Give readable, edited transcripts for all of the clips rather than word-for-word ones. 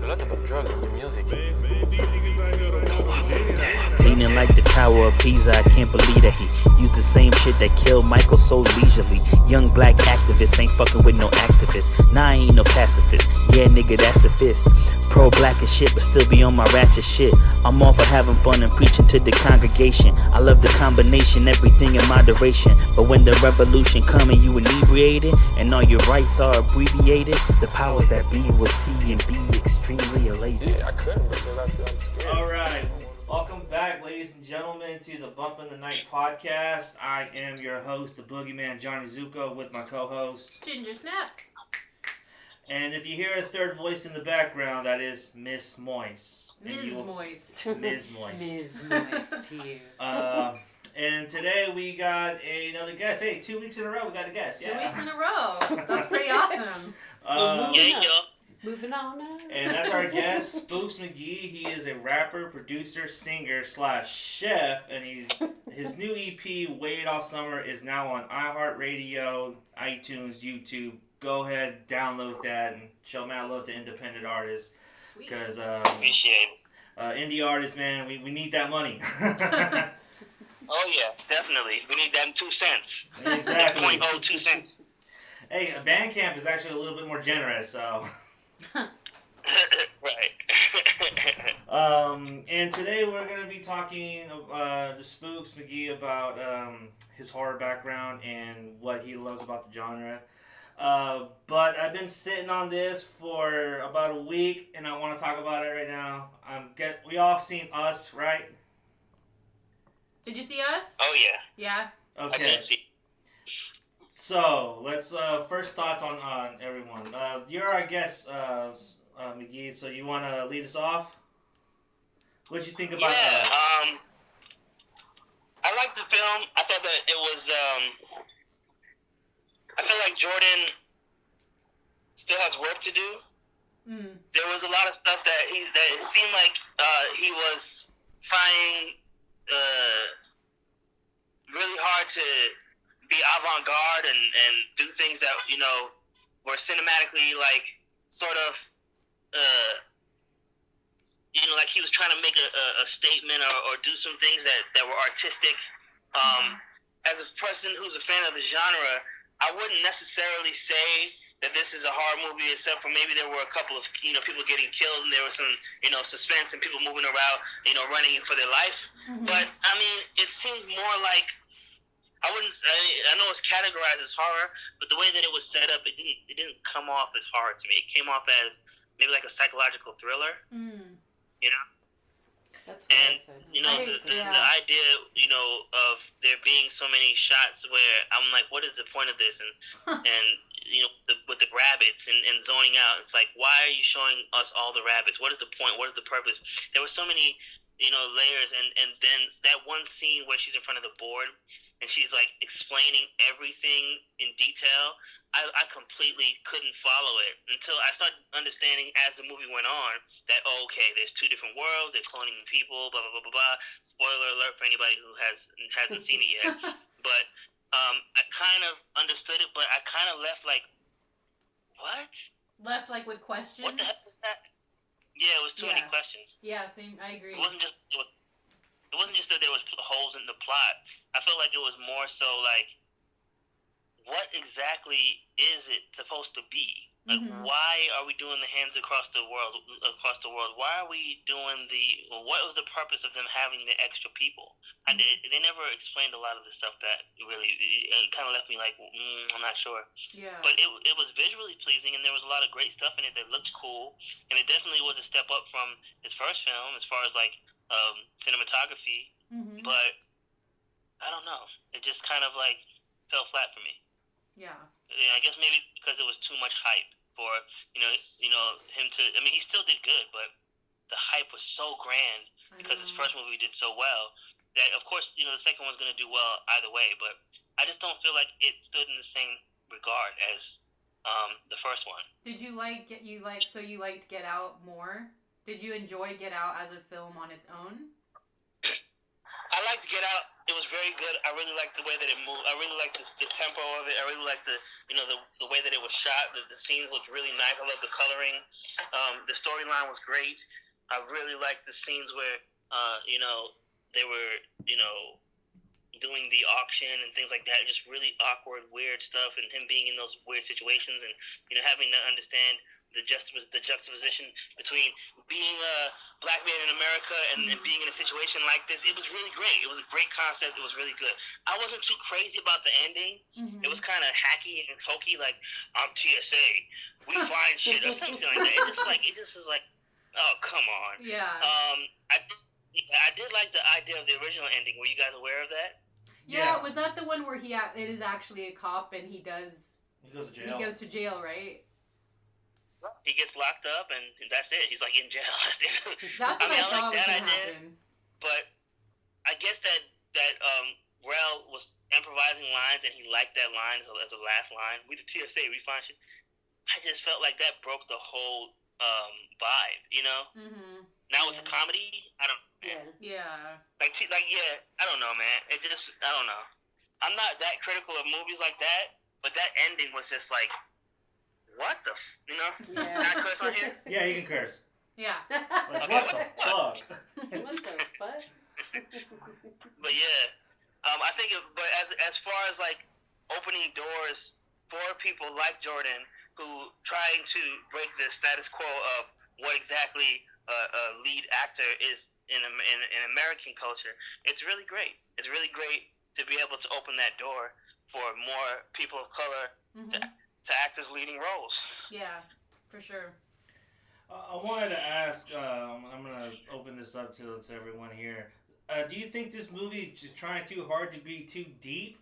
Là, t'as pas de drugs, the music. Leaning like the Tower of Pisa, I can't believe that he used the same shit that killed Michael so leisurely. Young black activists ain't fucking with no activists. Nah, I ain't no pacifist. Yeah, nigga, that's a fist. Pro-black as shit, but still be on my ratchet shit. I'm all for having fun and preaching to the congregation. I love the combination, everything in moderation. But when the revolution come and you inebriated, and all your rights are abbreviated, the powers that be will see and be extremely elated. Yeah, I couldn't because I'm scared. Alright, welcome back, ladies and gentlemen, to the Bump in the Night podcast. I am your host, the Boogeyman Johnny Zuko, with my co-host Ginger Snap. And if you hear a third voice in the background, that is Miss Moist. Ms. Moist. Ms. Moist. Ms. Moist to you. And today we got another guest. Hey, 2 weeks in a row we got a guest. 2 weeks in a row. That's pretty awesome. Moving on. And that's our guest, Spooks McGhie. He is a rapper, producer, singer / chef, and his new EP, Wait All Summer, is now on iHeartRadio, iTunes, YouTube. Go ahead, download that, and show mad love to independent artists. Because appreciate indie artists, man, we need that money. Oh yeah, definitely. We need them 2 cents. Exactly. 0.02 cents. Hey, Bandcamp is actually a little bit more generous, so. Right. And today we're going to be talking to Spooks McGhie about his horror background and what he loves about the genre. But I've been sitting on this for about a week, and I want to talk about it right now. We all seen Us, right? Did you see Us? Oh yeah. Yeah. Okay. I did see. So let's first thoughts on everyone. You're our guest, McGhie. So you want to lead us off? What'd you think about Us? I liked the film. I thought that it was. I feel like Jordan still has work to do. Mm. There was a lot of stuff that it seemed like he was trying really hard to be avant-garde and do things that, were cinematically, like, sort of, like he was trying to make a statement or do some things that were artistic. As a person who's a fan of the genre, I wouldn't necessarily say that this is a horror movie, except for maybe there were a couple of, people getting killed, and there was some, suspense and people moving around, running for their life. Mm-hmm. But, I mean, it seemed more like, I know it's categorized as horror, but the way that it was set up, it didn't come off as horror to me. It came off as maybe like a psychological thriller, That's what And, I said. the idea, of there being so many shots where I'm like, what is the point of this? And with the rabbits and zoning out, it's like, why are you showing us all the rabbits? What is the point? What is the purpose? There were so many, layers. And then that one scene where she's in front of the board and she's like explaining everything in detail. I completely couldn't follow it until I started understanding as the movie went on that, okay, there's 2 different worlds, they're cloning people, blah, blah, blah, blah, blah. Spoiler alert for anybody who hasn't seen it yet. But I kind of understood it, but I kind of left like, what? Left like with questions. What the heck is that? Yeah, it was too many questions. Yeah, same. I agree. It wasn't just that there was holes in the plot. I felt like it was more so like, what exactly is it supposed to be? Like, why are we doing the hands across the world? Why are we doing what was the purpose of them having the extra people? And they never explained a lot of the stuff that really, it kind of left me like, I'm not sure. Yeah. But it was visually pleasing, and there was a lot of great stuff in it that looked cool, and it definitely was a step up from his first film as far as like cinematography. Mm-hmm. But I don't know, it just kind of like fell flat for me. Yeah. I guess maybe because it was too much hype for him to. I mean, he still did good, but the hype was so grand because his first movie did so well that, of course, the second one's going to do well either way. But I just don't feel like it stood in the same regard as the first one. Did you liked Get Out more? Did you enjoy Get Out as a film on its own? I liked Get Out It was very good. I really liked the way that it moved. I really liked the tempo of it. I really liked the way that it was shot. The scenes looked really nice. I love the coloring. The storyline was great. I really liked the scenes where they were doing the auction and things like that. Just really awkward, weird stuff, and him being in those weird situations, and having to understand the juxtaposition between being a black man in America and being in a situation like this. It was really great. It was a great concept. It was really good. I wasn't too crazy about the ending. Mm-hmm. It was kind of hacky and hokey, like, I'm TSA, we find shit, or something like that. It just is like, oh, come on. Yeah. I did like the idea of the original ending. Were you guys aware of that? Yeah. Was that the one where it is actually a cop and he goes to jail? He goes to jail, right? He gets locked up, and that's it. He's like in jail. That's what I thought was going to happen. But I guess that Rel was improvising lines, and he liked that line as a last line. We the TSA, we find shit. I just felt like that broke the whole vibe, Mm-hmm. Now it's a comedy. I don't. Yeah. I don't know, man. I don't know. I'm not that critical of movies like that, but that ending was just like, what the Yeah. Can I curse on here? Yeah, you can curse. Yeah. Like, what the fuck? What the fuck? But yeah, I think. But as far as like opening doors for people like Jordan, who trying to break the status quo of what exactly a lead actor is in American culture, it's really great. It's really great to be able to open that door for more people of color to act as leading roles. Yeah, for sure. I wanted to ask, I'm going to open this up to everyone here. Do you think this movie is just trying too hard to be too deep?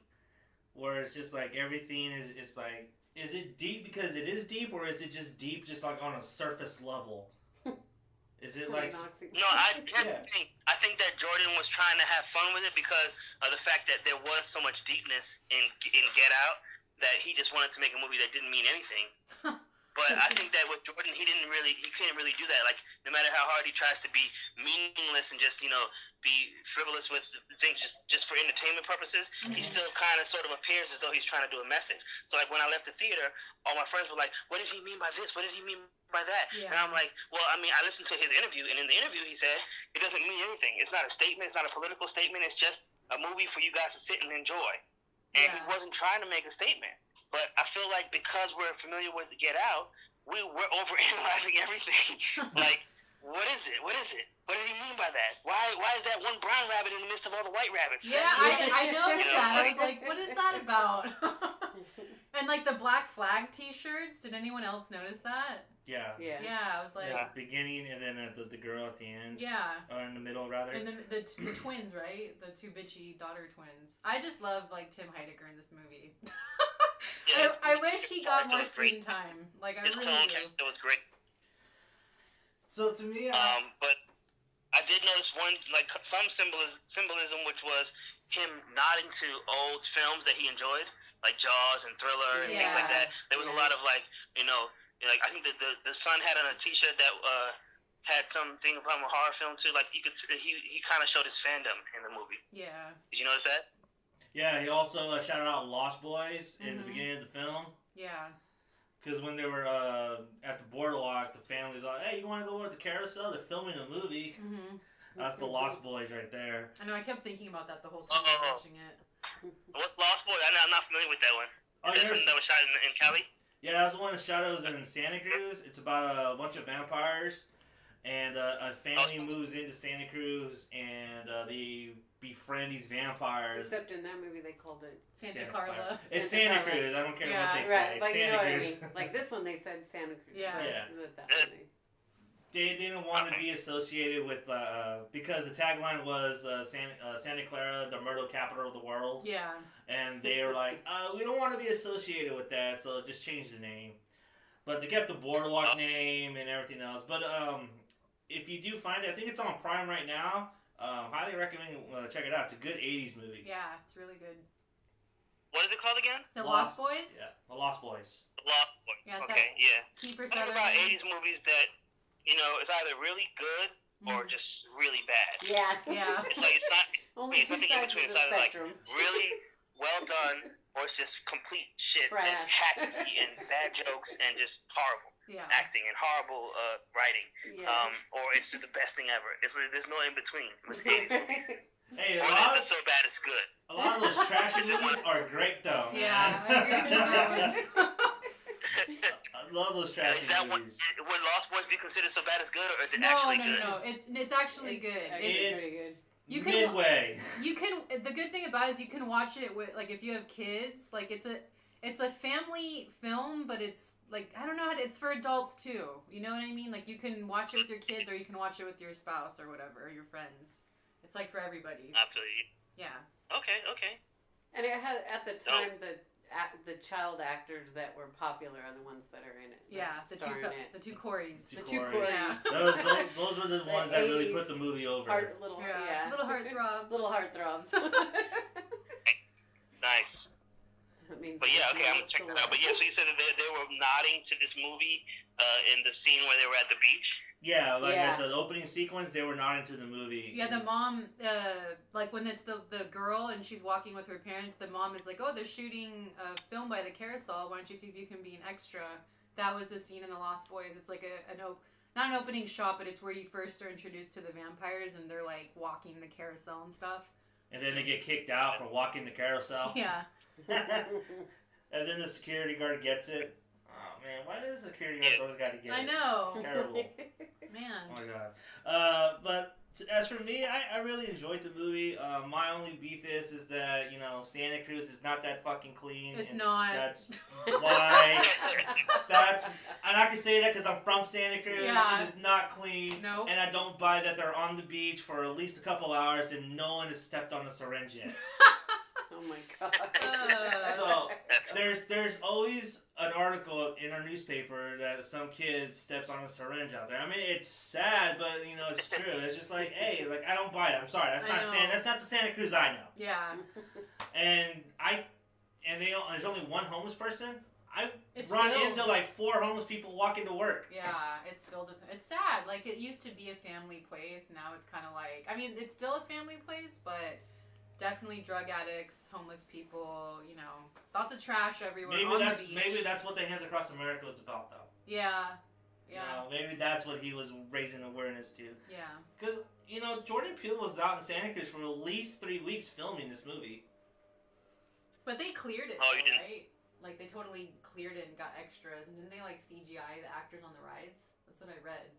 Or it's just like everything is like, is it deep because it is deep, or is it just deep just like on a surface level? Is it like... No, I think that Jordan was trying to have fun with it because of the fact that there was so much deepness in Get Out, that he just wanted to make a movie that didn't mean anything. But I think that with Jordan, he couldn't really do that. Like, no matter how hard he tries to be meaningless and just, be frivolous with things just for entertainment purposes, he still kind of sort of appears as though he's trying to do a message. So, like, when I left the theater, all my friends were like, what did he mean by this? What did he mean by that? Yeah. And I'm like, well, I listened to his interview, and in the interview he said, it doesn't mean anything. It's not a statement. It's not a political statement. It's just a movie for you guys to sit and enjoy. And he wasn't trying to make a statement. But I feel like because we're familiar with Get Out, we're overanalyzing everything. Like, what is it? What is it? What did he mean by that? Why is that one brown rabbit in the midst of all the white rabbits? Yeah, I noticed that. I was like, what is that about? And like the Black Flag t-shirts, did anyone else notice that? Yeah. Yeah, I was like... Yeah. Beginning and then the girl at the end. Yeah. Or in the middle, rather. And the twins, right? The two bitchy daughter twins. I just love, like, Tim Heidecker in this movie. Yeah, I wish he got more screen time. Like, I really do. It was great. So, to me... But I did notice some symbolism, which was him nodding to old films that he enjoyed, like Jaws and Thriller and things like that. There was a lot of, like I think that the son had on a T-shirt that had something from a horror film too. Like he kind of showed his fandom in the movie. Yeah. Did you notice that? Yeah, he also shouted out Lost Boys in the beginning of the film. Yeah. Because when they were at the boardwalk, the family's like, "Hey, you want to go over to the carousel? They're filming a movie." Mm-hmm. That's the Lost Boys right there. I know. I kept thinking about that the whole time watching it. What's Lost Boys? I'm not familiar with that one. Is that something that was shot in Cali? Yeah, that's the one that shadows in Santa Cruz. It's about a bunch of vampires, and a family moves into Santa Cruz, and they befriend these vampires. Except in that movie, they called it Santa Carla. It's Santa Cruz. I don't care what they say. But Santa you know Cruz. what I mean. Like this one, they said Santa Cruz. Yeah. They didn't want to be associated with because the tagline was Santa Clara, the murder capital of the world. Yeah. And they were like, we don't want to be associated with that, so just change the name. But they kept the boardwalk name and everything else. But if you do find it, I think it's on Prime right now. Highly recommend check it out. It's a good 80s movie. Yeah, it's really good. What is it called again? The Lost Boys? Yeah, The Lost Boys. The Lost Boys. Yeah, Okay, yeah. Kiefer Something Sutherland. about 80s movies that, it's either really good or just really bad. Yeah. Yeah. It's like it's not. Only It's two nothing in sides of between. the It's either like spectrum. really well done, or it's just complete shit and Trash. hacky and bad jokes and just horrible Yeah. acting and horrible writing. Yeah. Or it's just the best thing ever. It's like, there's no in between. Hey, Or it's so bad it's good. a lot of those trashy movies are great though. Yeah, I agree with man. that one. I love those trashy Is that what movies. would Lost Boys be considered so bad it's good, or is it No, actually no, good? no. It's actually good. It's pretty good. You can midway. You can. The good thing about it is you can watch it with like if you have kids. Like it's a family film, but it's like I don't know how to, it's for adults too. You know what I mean? Like you can watch it with your kids, or you can watch it with your spouse or whatever, or your friends. It's like for everybody. Absolutely. Yeah. Okay. And it had at the time the child actors that were popular are the ones that are in it. Yeah. The star in it. two Corys. The two Corys. Corys. Yeah. Those were the ones that really put the movie over. Little Little heartthrobs. Little heartthrobs. Nice. That means But yeah, okay, I'm gonna it's check the that out. But yeah, so you said that they were nodding to this movie in the scene where they were at the beach. Yeah, like Yeah. at the opening sequence, they were nodding to the movie. Yeah, the mom, like when it's the girl and she's walking with her parents, the mom is like, oh, they're shooting a film by the carousel. Why don't you see if you can be an extra? That was the scene in The Lost Boys. It's like not an opening shot, but it's where you first are introduced to the vampires and they're like walking the carousel and stuff. And then they get kicked out for walking the carousel. Yeah. And then the security guard gets it. Oh man, why does the security guard always got to get it? I know. It's terrible. Man. Oh my god. But as for me, I really enjoyed the movie. My only beef is that Santa Cruz is not that fucking clean. It's and not. That's why. And I can say that because I'm from Santa Cruz. Yeah. It is not clean. Nope. And I don't buy that they're on the beach for at least a couple hours and no one has stepped on a syringe yet. Oh my god. So there's always an article in our newspaper that some kid steps on a syringe out there. I mean, it's sad, but it's true. It's just like, hey, like I don't buy it. I'm sorry, that's not the Santa Cruz I know. Yeah. And there's only one homeless person. It's run filled. into like 4 homeless people walking to work. Yeah, it's filled with. It's sad. Like it used to be a family place. Now it's kind of like. I mean, it's still a family place, but. Definitely drug addicts, homeless people, lots of trash everywhere on the beach. Maybe that's what the Hands Across America was about, though. Yeah. Maybe that's what he was raising awareness to. Yeah. Because, Jordan Peele was out in Santa Cruz for at least 3 weeks filming this movie. But they cleared it, Oh, you didn't? right? Like, they totally cleared it and got extras. And didn't they, like, CGI the actors on the rides? That's what I read.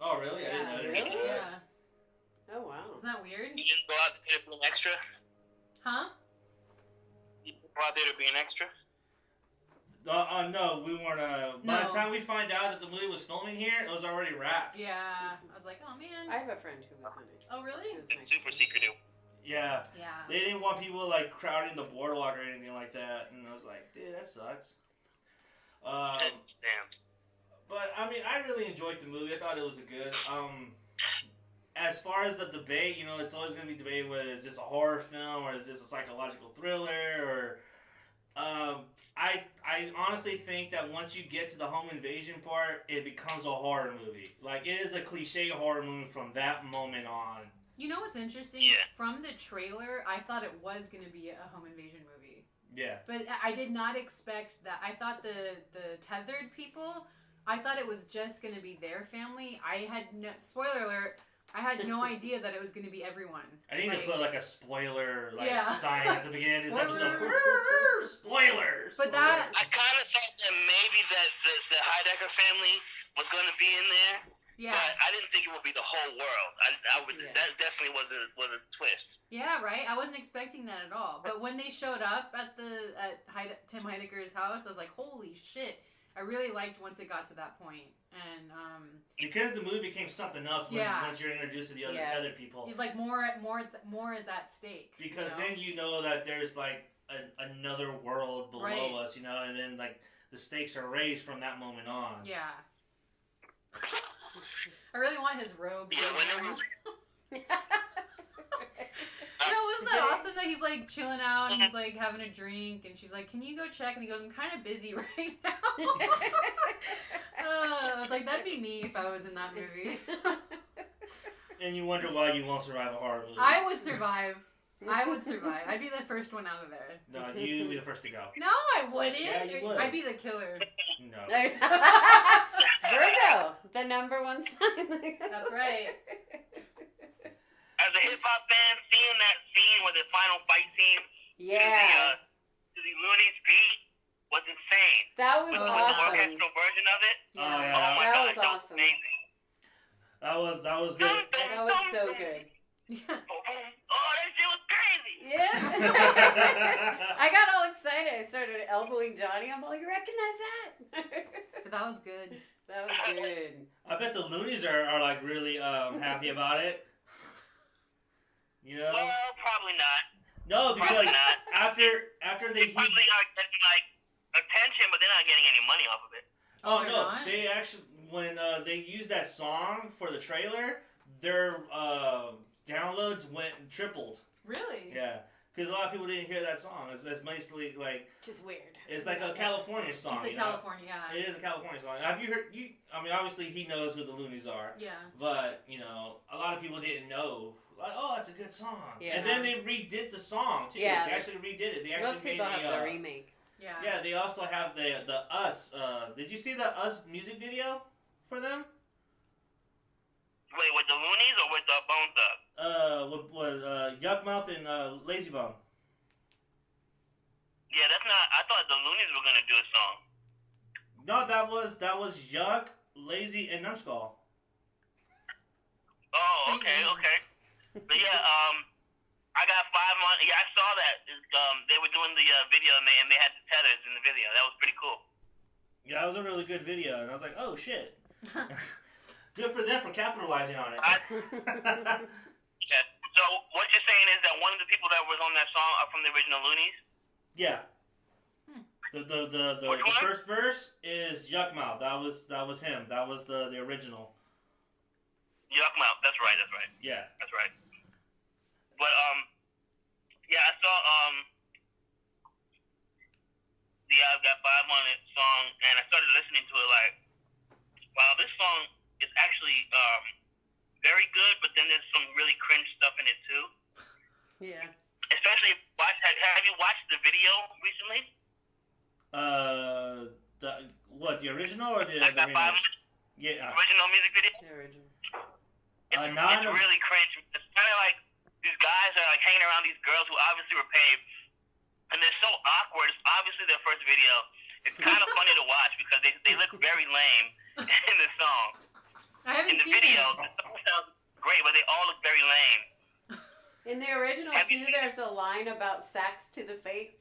Oh, really? I didn't know. really? Yeah. Oh wow. Isn't that weird? You didn't go out there to be an extra? Huh? You didn't go out there to be an extra? No, we weren't. By the time we find out that the movie was filming here, it was already wrapped. Yeah. I was like, oh, man. I have a friend who was in it. Oh, really? She was It's next super to me. secretive. Yeah. Yeah. They didn't want people, like, crowding the boardwalk or anything like that. And I was like, dude, that sucks. Damn. But, I mean, I really enjoyed the movie. I thought it was a good... As far as the debate, it's always going to be debated whether is this a horror film or is this a psychological thriller or... I honestly think that once you get to the home invasion part, it becomes a horror movie. Like, it is a cliche horror movie from that moment on. You know what's interesting? Yeah. From the trailer, I thought it was going to be a home invasion movie. Yeah. But I did not expect that. I thought the tethered people, I thought it was just going to be their family. I had no... Spoiler alert. I had no idea that it was going to be everyone. I need to put like a spoiler Yeah. sign at the beginning of this Spoiler. episode. Spoilers. But that... I kind of thought that maybe that the Heidecker family was going to be in there, Yeah. but I didn't think it would be the whole world. That definitely was a twist. Yeah, right? I wasn't expecting that at all. But when they showed up at Tim Heidecker's house, I was like, holy shit. I really liked once it got to that point. And, because the movie became something else once you're introduced to the other tethered people. like more is at stake. Because then you know that there's like another world below Right. us, and then like the stakes are raised from that moment on. Yeah. I really want his robe. Yeah, when it was... Wasn't that awesome that he's like chilling out and he's like having a drink and she's like, can you go check? And he goes, I'm kind of busy right now. I was like, that'd be me if I was in that movie. And you wonder why you won't survive a horror movie. I would survive. I'd be the first one out of there. No, you'd be the first to go. No, I wouldn't. Yeah, you would. I'd be the killer. No. Virgo, the number one sign. That's right. As a hip hop fan, seeing that scene with the final fight scene to the Looney's beat was insane. That was with awesome. the orchestral version of it. Oh, yeah. Oh my That god, was that was awesome. amazing. That was good. That was so good. Oh, that shit was crazy. Yeah. I got all excited. I started elbowing Johnny. I'm like, you recognize that? That was good. That was good. I bet the Loonies are like really happy about it. You know? Well, probably not. No, because Probably not. after They probably are getting like attention, but they're not getting any money off of it. Oh They're no, not? they actually when they used that song for the trailer, their downloads went and tripled. Really? Yeah, because a lot of people didn't hear that song. It's basically like Just weird. it's like a California song. It's a you know? California, yeah. It is a California song. Have you heard? I mean, obviously he knows who the Loonies are, Yeah. but you know, a lot of people didn't know. Like, oh, that's a good song. Yeah. And then they redid the song too. Yeah. They actually redid it. They actually Most people made have a, the remake. Yeah. Yeah, they also have the Us. Did you see the Us music video for them? Wait, with the Loonies or with the Bone Thugs? With Yuckmouth and Lazy Bone. Yeah, that's not. I thought the Loonies were gonna do a song. No, that was Yuck, Lazy, and Numbskull. Oh, okay. But yeah, I got 5 months. Yeah, I saw that. They were doing the video and they had the tethers in the video. That was pretty cool. Yeah, that was a really good video, and I was like, oh shit. Good for them for capitalizing on it. Yeah. So what you're saying is that one of the people that was on that song are from the original Loonies? Yeah. The first verse is Yuckmouth. That was him. That was the original. Yuckmouth. That's right. Yeah. That's right. But yeah, I saw the I've Got 5 on It song, and I started listening to it like, wow, this song is actually very good, but then there's some really cringe stuff in it too. Yeah. Especially have you watched the video recently? The original or the I Got 5 remake? on It? Yeah. Original music video? The original. It's really cringe. It's kind of like these guys are like hanging around these girls who obviously were paid, and they're so awkward. It's obviously their first video. It's kind of funny to watch because they look very lame in the song. I haven't In the seen video, it. the song sounds great, but they all look very lame. In the original Have you too, seen- there's a line about sax to the face.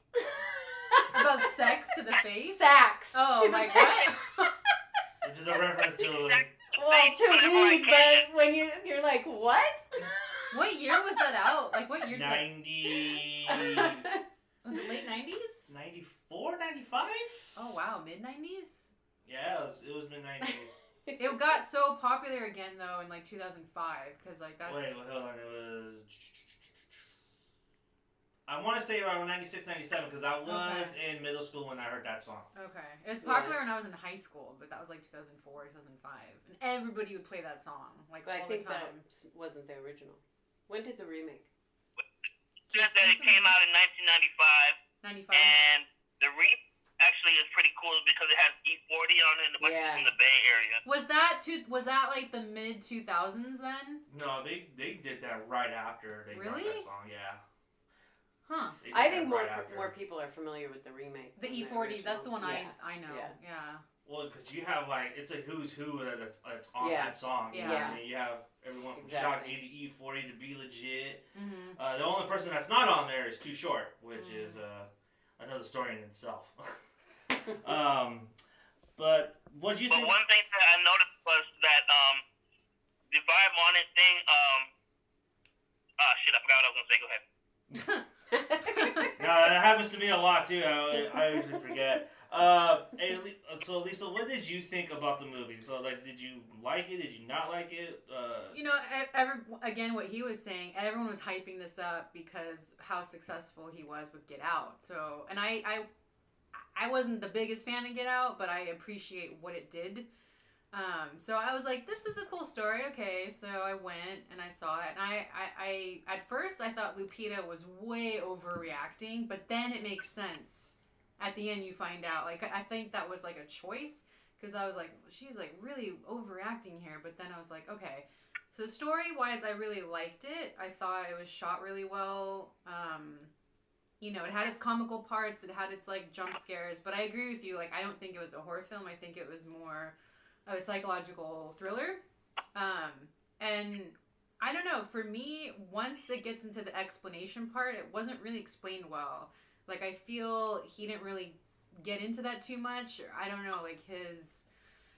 About sex to the face? Sax. Oh to the my face. god. Which is a reference to Well, to me, but when you're like, what? What year was that out? Like what year did that 90... was it late 90s? 94, 95? Oh wow, mid 90s? Yeah, it was mid-90s. It got so popular again though in like 2005 because like that's Wait, hold on. It was... I want to say around 96, 97 because I was in middle school when I heard that song. okay. It was popular when I was in high school, but that was like 2004, 2005, and everybody would play that song like But I all think the that time. wasn't the original. When did the remake? Said that it came out in 1995, 95. and the actually is pretty cool because it has E40 on it and a bunch Yeah. from the Bay Area. Was that like the mid 2000s then? No, they did that right after they dropped Really? that song. Yeah. Huh. They did I that think right after. more people are familiar with the remake. The than E40, that's the one original. I know. Yeah. Yeah. Well, because you have like it's a who's who that's on Yeah. that song. You know? Yeah. And then you have everyone from Shock G Exactly. to E40 to Be Legit. Mhm. The only person that's not on there is Too Short, which is another story in itself. But what do you But think? one thing that I noticed was that the vibe on it thing. Shit, I forgot what I was gonna say. Go ahead. No, that happens to me a lot too. I usually forget. Hey, so Lisa, what did you think about the movie? So, like, did you like it? Did you not like it? You know, again, what he was saying, everyone was hyping this up because how successful he was with Get Out. So, and I wasn't the biggest fan of Get Out, but I appreciate what it did. So I was like, this is a cool story. Okay, so I went and I saw it, and I at first I thought Lupita was way overreacting, but then it makes sense. At the end, you find out. Like, I think that was like a choice, because I was like, she's like really overreacting here. But then I was like, okay. So story wise, I really liked it. I thought it was shot really well. You know, it had its comical parts. It had its like jump scares. But I agree with you. Like, I don't think it was a horror film. I think it was more of a psychological thriller. And I don't know. For me, once it gets into the explanation part, it wasn't really explained well. Like, I feel he didn't really get into that too much. Or I don't know, like, his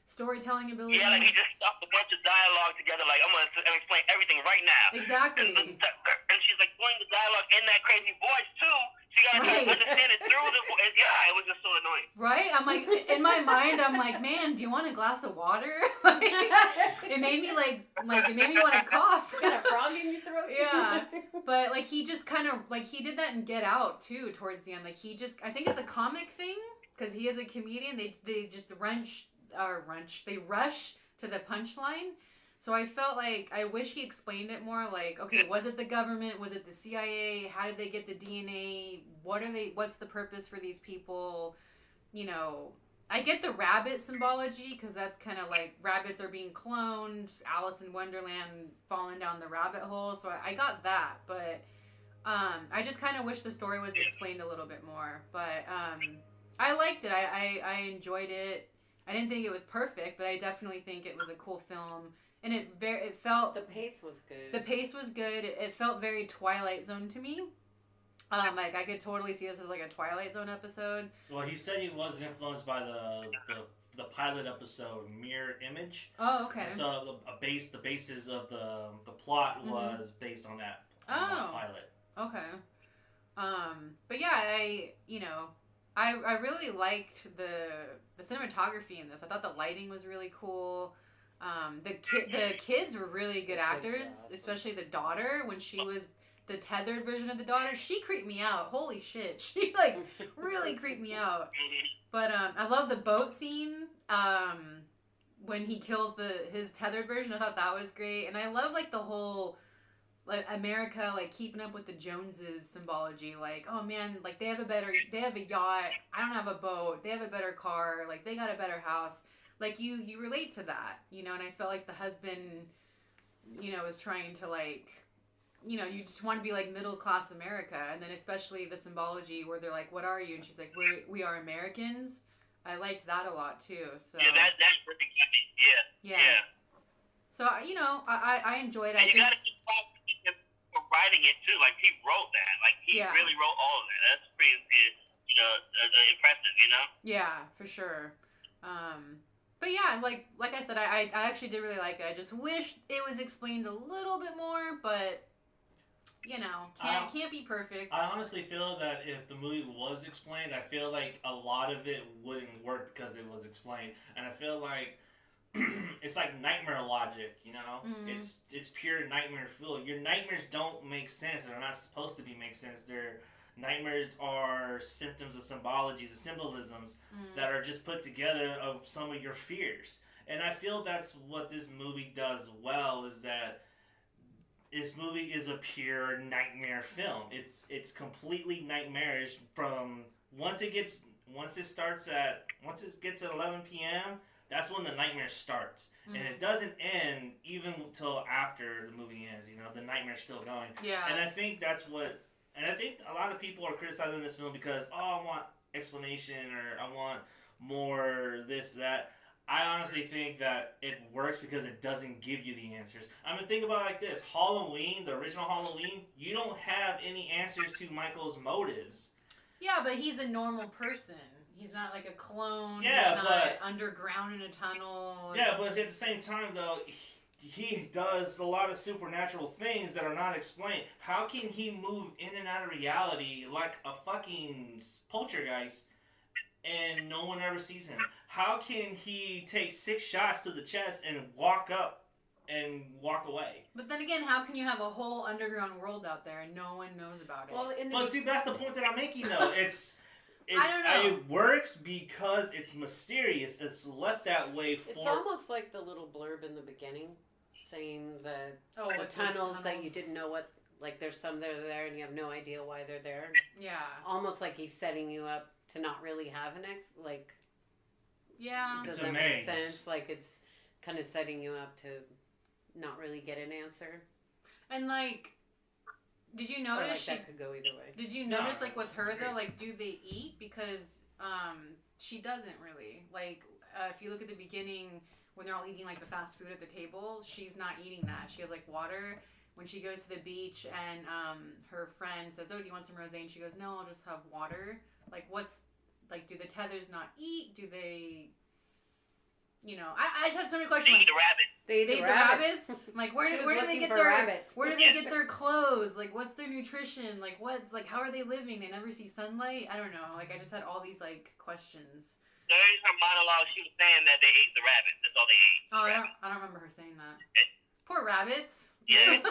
storytelling abilities. Yeah, like he just stuffed a bunch of dialogue together, like, I'm going to explain everything right now. Exactly. And she's, like, doing the dialogue in that crazy voice, too. So you got to understand it through the voice. Yeah, it was just so annoying. Right? I'm like, in my mind, I'm like, man, do you want a glass of water? Like, it made me, it made me want to cough. You got a frog in your throat? Yeah. But, like, he just kind of, like, he did that in Get Out, too, towards the end. Like, he just, I think it's a comic thing, because he is a comedian. They just rush to the punchline. So I felt like, I wish he explained it more. Like, okay, was it the government? Was it the CIA? How did they get the DNA? What's the purpose for these people? You know, I get the rabbit symbology, because that's kind of like rabbits are being cloned, Alice in Wonderland falling down the rabbit hole. So I got that, but I just kind of wish the story was explained a little bit more. But I liked it. I enjoyed it. I didn't think it was perfect, but I definitely think it was a cool film. And it felt... The pace was good. The pace was good. It felt very Twilight Zone to me. Like, I could totally see this as like a Twilight Zone episode. Well, he said he was influenced by the pilot episode Mirror Image. Oh, okay. And so the basis of the plot was based on that pilot. Okay. But yeah, I really liked the cinematography in this. I thought the lighting was really cool. The kids were really good actors, awesome. Especially the daughter, when she was the tethered version of the daughter. She creeped me out. Holy shit. She like really creeped me out. But I love the boat scene when he kills his tethered version. I thought that was great. And I love like the whole like America like keeping up with the Joneses symbology. Like, oh man, like they have a yacht. I don't have a boat. They have a better car. Like they got a better house. Like, you relate to that, you know, and I felt like the husband, you know, is trying to, like, you know, you just want to be, like, middle-class America, and then especially the symbology where they're like, what are you? And she's like, we are Americans. I liked that a lot, too, so. Yeah, that's perfect. Yeah. So, you know, I enjoyed it. And you gotta keep him for writing it, too. Like, he wrote that. Like, he really wrote all of that. That's pretty, you know, impressive, you know? Yeah, for sure. But yeah, like I said, I actually did really like it. I just wish it was explained a little bit more, but you know, can't be perfect. I honestly feel that if the movie was explained, I feel like a lot of it wouldn't work because it was explained, and I feel like it's like nightmare logic, you know? Mm-hmm. It's pure nightmare fuel. Your nightmares don't make sense. They're not supposed to make sense. Nightmares are symptoms of symbologies, of symbolisms that are just put together of some of your fears. And I feel that's what this movie does well, is that this movie is a pure nightmare film. It's completely nightmarish from once it gets at 11 p.m., that's when the nightmare starts. And it doesn't end even till after the movie ends, you know, the nightmare's still going. Yeah. And I think I think a lot of people are criticizing this film because, I want explanation, or I want more this, that. I honestly think that it works because it doesn't give you the answers. I mean, think about it like this. Halloween, the original Halloween, you don't have any answers to Michael's motives. Yeah, but he's a normal person. He's not like a clone. Yeah, he's not underground in a tunnel. Yeah, but at the same time, though, he does a lot of supernatural things that are not explained. How can he move in and out of reality like a fucking poltergeist and no one ever sees him? How can he take 6 shots to the chest and walk up and walk away? But then again, how can you have a whole underground world out there and no one knows about it? Well, see, that's the point that I'm making, though. I don't know. It works because it's mysterious. It's left that way for. It's almost like the little blurb in the beginning, saying the tunnels that you didn't know what. Like there's some that are there and you have no idea why they're there. Yeah. Almost like he's setting you up to not really have an Yeah. Does that make sense? Like it's kind of setting you up to not really get an answer. And like, did you notice that could go either way. Did you notice like with her though, like do they eat? Because she doesn't really. Like if you look at the beginning when they're all eating like the fast food at the table, she's not eating that. She has like water. When she goes to the beach and her friend says, "Oh, do you want some rosé?" And she goes, "No, I'll just have water." Like, do the tethers not eat? Do they, I just have so many questions. They eat the rabbit. They eat the rabbits? Like, where do they get their rabbits? Where do they get their clothes? Like, what's their nutrition? Like, how are they living? They never see sunlight? I don't know. Like, I just had all these, like, questions. During her monologue, she was saying that they ate the rabbits. That's all they ate. Oh, I don't remember her saying that. Poor rabbits. Yeah.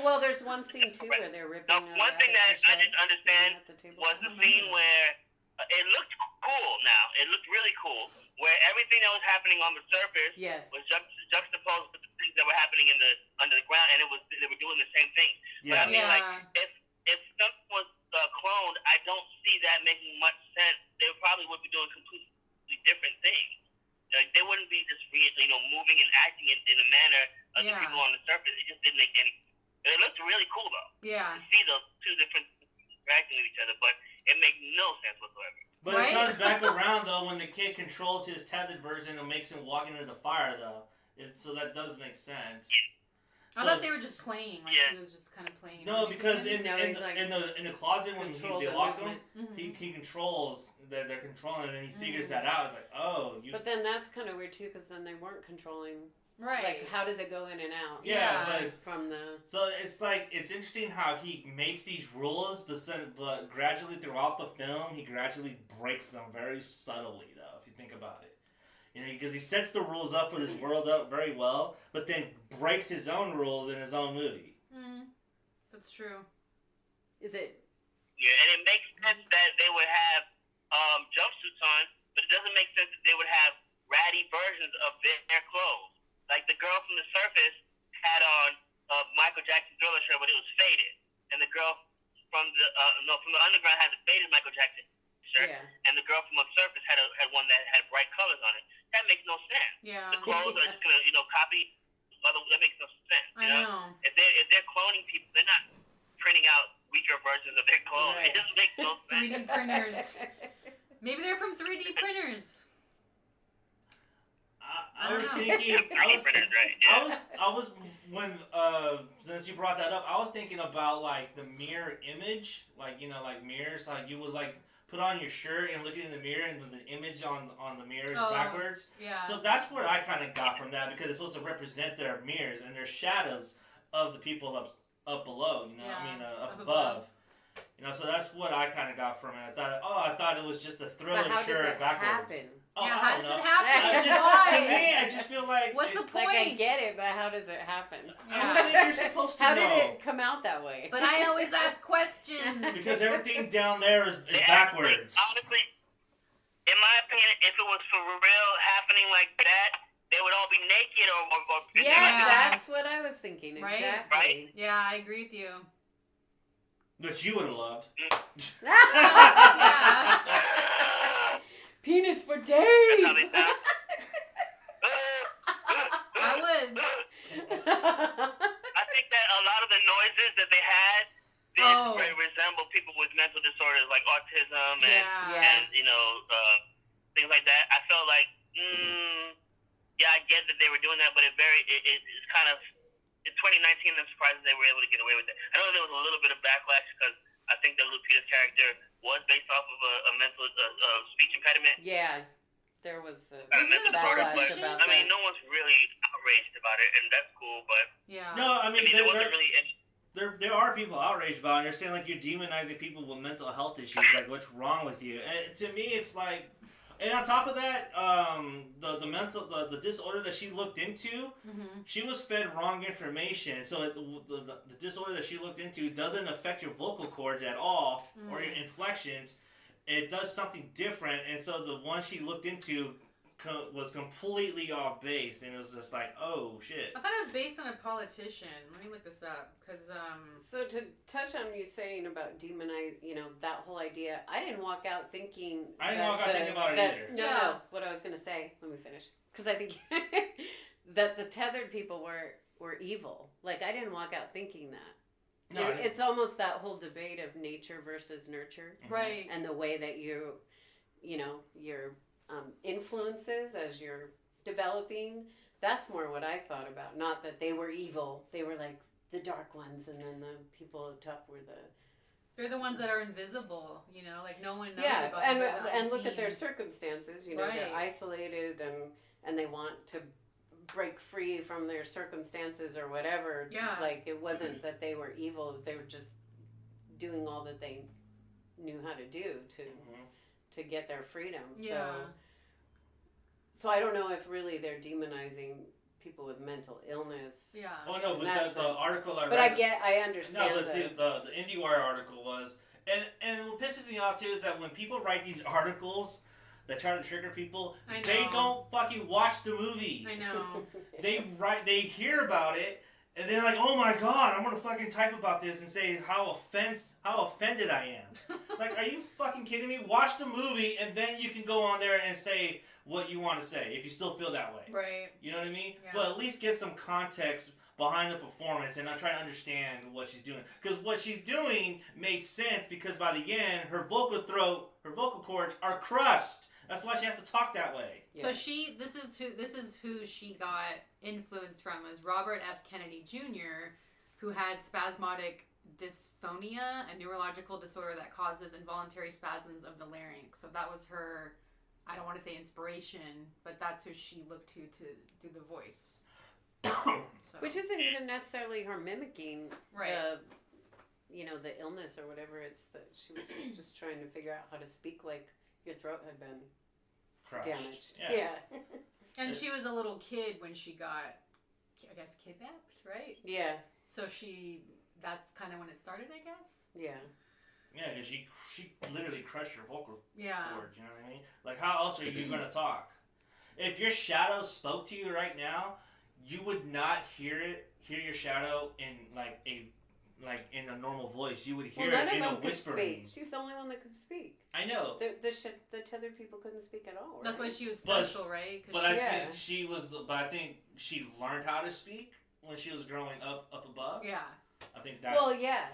Well, there's one scene too where they're ripping. Now, one thing that I didn't understand was the scene where it looked cool. Now it looked really cool, where everything that was happening on the surface was juxtaposed with the things that were happening under the ground, and they were doing the same thing. Yeah. But I mean, like if something was cloned, I don't see that making much sense. They probably would be doing completely different things. Like they wouldn't be just moving and acting in a manner of the people on the surface. It just didn't make any. It looked really cool though. Yeah. To see those two different interacting with each other, but it made no sense whatsoever. But it comes back around though when the kid controls his tethered version and makes him walk into the fire though. So that does make sense. I thought they were just playing. Like he was just kind of playing. No, because in the closet when they lock him, he controls. They're controlling, and then he figures that out. It's like, oh. But then that's kind of weird too, because then they weren't controlling. Right. Like, how does it go in and out? Yeah, but from the. So it's like it's interesting how he makes these rules, but gradually throughout the film, he gradually breaks them very subtly, though. If you think about it. Because he sets the rules up for this world up very well, but then breaks his own rules in his own movie. That's true. Is it? Yeah, and it makes sense that they would have jumpsuits on, but it doesn't make sense that they would have ratty versions of their clothes. Like the girl from the surface had on a Michael Jackson Thriller shirt, but it was faded, and the girl from the underground had the faded Michael Jackson shirt, and the girl from the surface had one that had bright colors on it. That makes no sense. Yeah. The clothes are just gonna copy. That makes no sense. I know. If they're cloning people, they're not printing out weaker versions of their clothes. Right. It just makes no sense. 3D printers. Maybe they're from 3D printers. I was thinking. Since you brought that up, I was thinking about like the mirror image, like like mirrors, like you would like put on your shirt and look in the mirror, and the image on the mirror is backwards. Yeah. So that's what I kind of got from that, because it's supposed to represent their mirrors and their shadows of the people up below. Up above. So that's what I kind of got from it. I thought it was just a Thriller shirt backwards. Happen? How does it happen? Why? To me, I just feel like... What's the point? Like, I get it, but how does it happen? I don't think you're supposed to know. How did it come out that way? But I always ask questions. Because everything down there is backwards. Honestly, in my opinion, if it was for real happening like that, they would all be naked or that's what I was thinking. Right? Exactly. Right? Yeah, I agree with you. Which you would have loved. Yeah. Penis for days. That's how they sound. I would. I think that a lot of the noises that they had did resemble people with mental disorders like autism and things like that. I felt like, I get that they were doing that, but it's kind of, in 2019, I'm surprised that they were able to get away with it. I know there was a little bit of backlash because I think that Lupita's character was based off of a mental speech impediment. Yeah, there was a backlash about that. I mean, no one's really outraged about it, and that's cool, but... Yeah. No, I mean there wasn't really... There are people outraged about it, and they're saying, like, you're demonizing people with mental health issues. Like, what's wrong with you? And to me, it's like... And on top of that, the disorder that she looked into, she was fed wrong information. So the disorder that she looked into doesn't affect your vocal cords at all or your inflections. it does something different, and so the one she looked into was completely off base, and it was just like, oh shit. I thought it was based on a politician. Let me look this up, because So to touch on you saying about demonize, that whole idea, I didn't walk out thinking. I didn't walk out thinking about it either. No. What I was gonna say. Let me finish, because I think that the tethered people were evil. Like, I didn't walk out thinking that. No, it's almost that whole debate of nature versus nurture, right? And the way that your influences as you're developing. That's more what I thought about. Not that they were evil. They were like the dark ones, and then the people at top were They're the ones that are invisible, like no one knows about them. Yeah, and look at their circumstances. Right. They're isolated and they want to break free from their circumstances or whatever. Yeah. Like, it wasn't that they were evil. They were just doing all that they knew how to do to get their freedom. Yeah. So I don't know if really they're demonizing people with mental illness. Yeah. Oh no, but the article I read. But I understand. No, but see, the IndieWire article was, and what pisses me off too is that when people write these articles that try to trigger people, they don't fucking watch the movie. I know. They hear about it, and they're like, oh my god, I'm gonna fucking type about this and say how offended I am. Like, are you fucking kidding me? Watch the movie, and then you can go on there and say what you want to say if you still feel that way. Right. You know what I mean? Yeah. But at least get some context behind the performance and not try to understand what she's doing. Because what she's doing made sense, because by the end, her vocal cords are crushed. That's why she has to talk that way. Yeah. So this is who she got influenced from, is Robert F. Kennedy Jr., who had spasmodic dysphonia, a neurological disorder that causes involuntary spasms of the larynx. So that was her, I don't want to say inspiration, but that's who she looked to do the voice. So. Which isn't even necessarily her mimicking the illness or whatever. It's that she was just trying to figure out how to speak like your throat had been crushed. Damaged. Yeah. And she was a little kid when she got, I guess, kidnapped, right? Yeah. So that's kind of when it started, I guess? Yeah. Yeah, because she literally crushed her vocal cords, you know what I mean? Like, how else are you going to talk? If your shadow spoke to you right now, you would not hear your shadow in in a normal voice. You would hear it in a whispering. She's the only one that could speak. I know. The tethered people couldn't speak at all. Right? That's why she was special, right? I think she learned how to speak when she was growing up above. Yeah. I think that's... Well, yeah.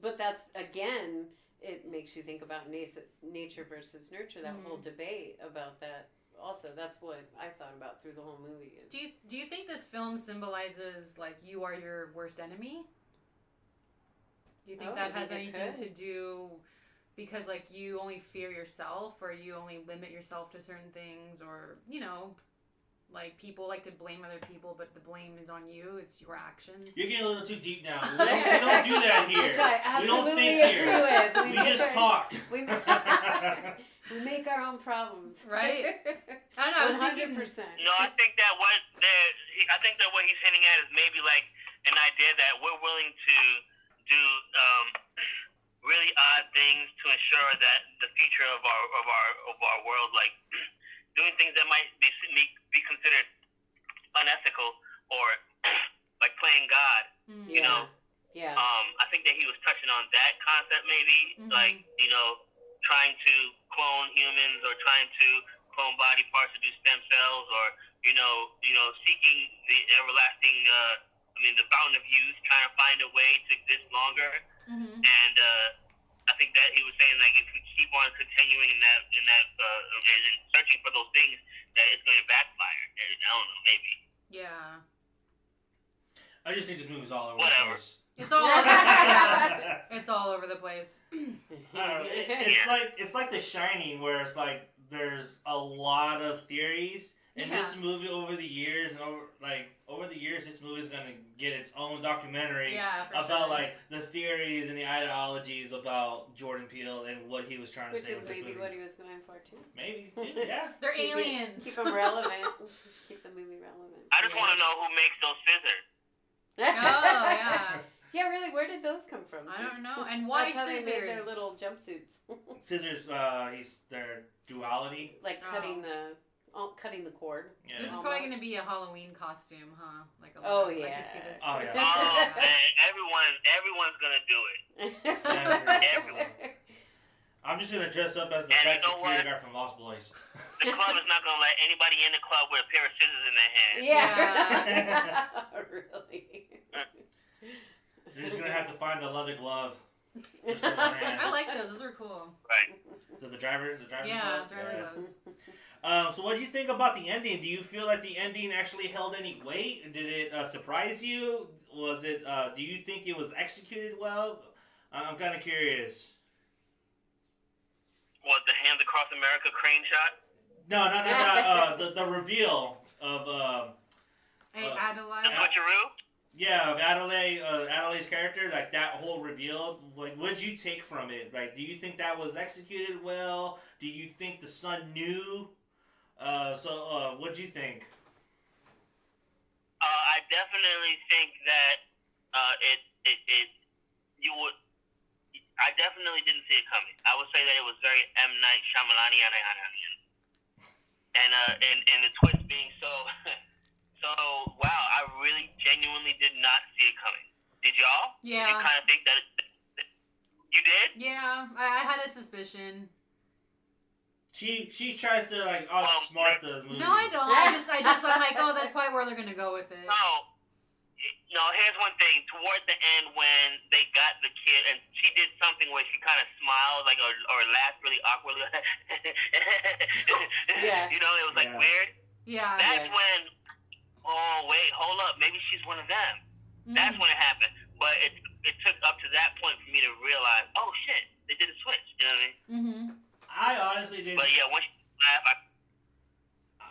But that's, again, it makes you think about nature versus nurture, that whole debate about that. Also, that's what I thought about through the whole movie. Do you think this film symbolizes, like, you are your worst enemy? Do you think that has anything to do because, like, you only fear yourself, or you only limit yourself to certain things, or, like, people like to blame other people, but the blame is on you. It's your actions. You're getting a little too deep now. We don't do that here. Which I absolutely we don't think agree here. with. We just talk. We make our own problems. Right? I don't know. I was 100%. No, I think that what he's hinting at is maybe like an idea that we're willing to do really odd things to ensure that the future of our world, like doing things that might be considered unethical, or like playing God. You know. Yeah. I think that he was touching on that concept, maybe, like, trying to clone humans, or trying to clone body parts to do stem cells, or seeking the everlasting, the fountain of youth, trying to find a way to exist longer. And I think that he was saying, like, if we keep on continuing in that and searching for those things, that it's going to backfire. I don't know, maybe. Yeah. I just think this movie's all over Whatever. the place. It's all over it's all over the place. I don't know. It's like The Shining, where it's like there's a lot of theories, and this movie over the years, this movie is gonna get its own documentary about like the theories and the ideologies about Jordan Peele and what he was trying to say. Which is maybe what he was going for too. Maybe, yeah. They're aliens. Keep them relevant. Keep the movie relevant. I just want to know who makes those scissors. Oh, yeah. Yeah, really, where did those come from? I don't know. And why That's how scissors? they made their little jumpsuits. Scissors, their duality. Like cutting the cord. Yeah. This is probably going to be a Halloween costume, huh? Like a Oh, I yeah. can see this. Oh, yeah. Oh man, everyone's gonna do it. Everyone. I'm just gonna dress up as the And fat you know security what? guard from Lost Boys. The club is not gonna let anybody in the club with a pair of scissors in their hand. Yeah. Really. You're just gonna have to find the leather glove. Just with one hand. I like those. Those are cool. Right. The driver Yeah, glove? driver gloves. So what do you think about the ending? Do you feel like the ending actually held any weight? Did it surprise you? Was it? Do you think it was executed well? I'm kind of curious. What, the Hands Across America crane shot? No. The reveal of Hey, Adelaide. The switcheroo? yeah, of Adelaide's character, like that whole reveal. Like, what'd you take from it? Like, do you think that was executed well? Do you think the son knew? What'd you think? I definitely think that I definitely didn't see it coming. I would say that it was very M. Night Shyamalanian. And the twist being so wow, I really genuinely did not see it coming. Did y'all? Yeah. Did you kind of think that you did? Yeah, I had a suspicion. She tries to like outsmart the movie. No, I don't. I just I'm like, oh, that's probably where they're gonna go with it. No, here's one thing. Toward the end, when they got the kid, and she did something where she kind of smiled, like, or laughed really awkwardly. Yeah. You know, it was like weird. Yeah. That's when, oh wait, hold up, maybe she's one of them. That's when it happened. But it took up to that point for me to realize, oh shit, they did a switch. You know what I mean? Mm-hmm. I honestly didn't. But yeah, when she laughed,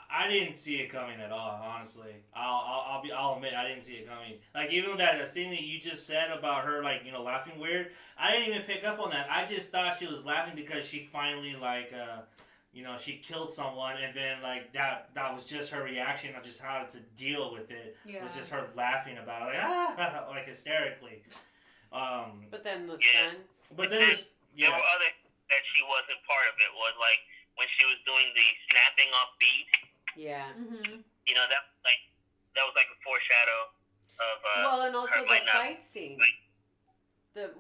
I didn't see it coming at all. Honestly, I'll admit I didn't see it coming. Like even that scene that you just said about her, like laughing weird. I didn't even pick up on that. I just thought she was laughing because she finally she killed someone, and then like that was just her reaction on just how to deal with it. Yeah. It was just her laughing about it, like hysterically. But then the Yeah. son. But then there were other that she wasn't part of it. Was like when she was doing the snapping off beads. Yeah. Mm-hmm. You know, that was like a foreshadow of Well, and also her the might not- fight scene.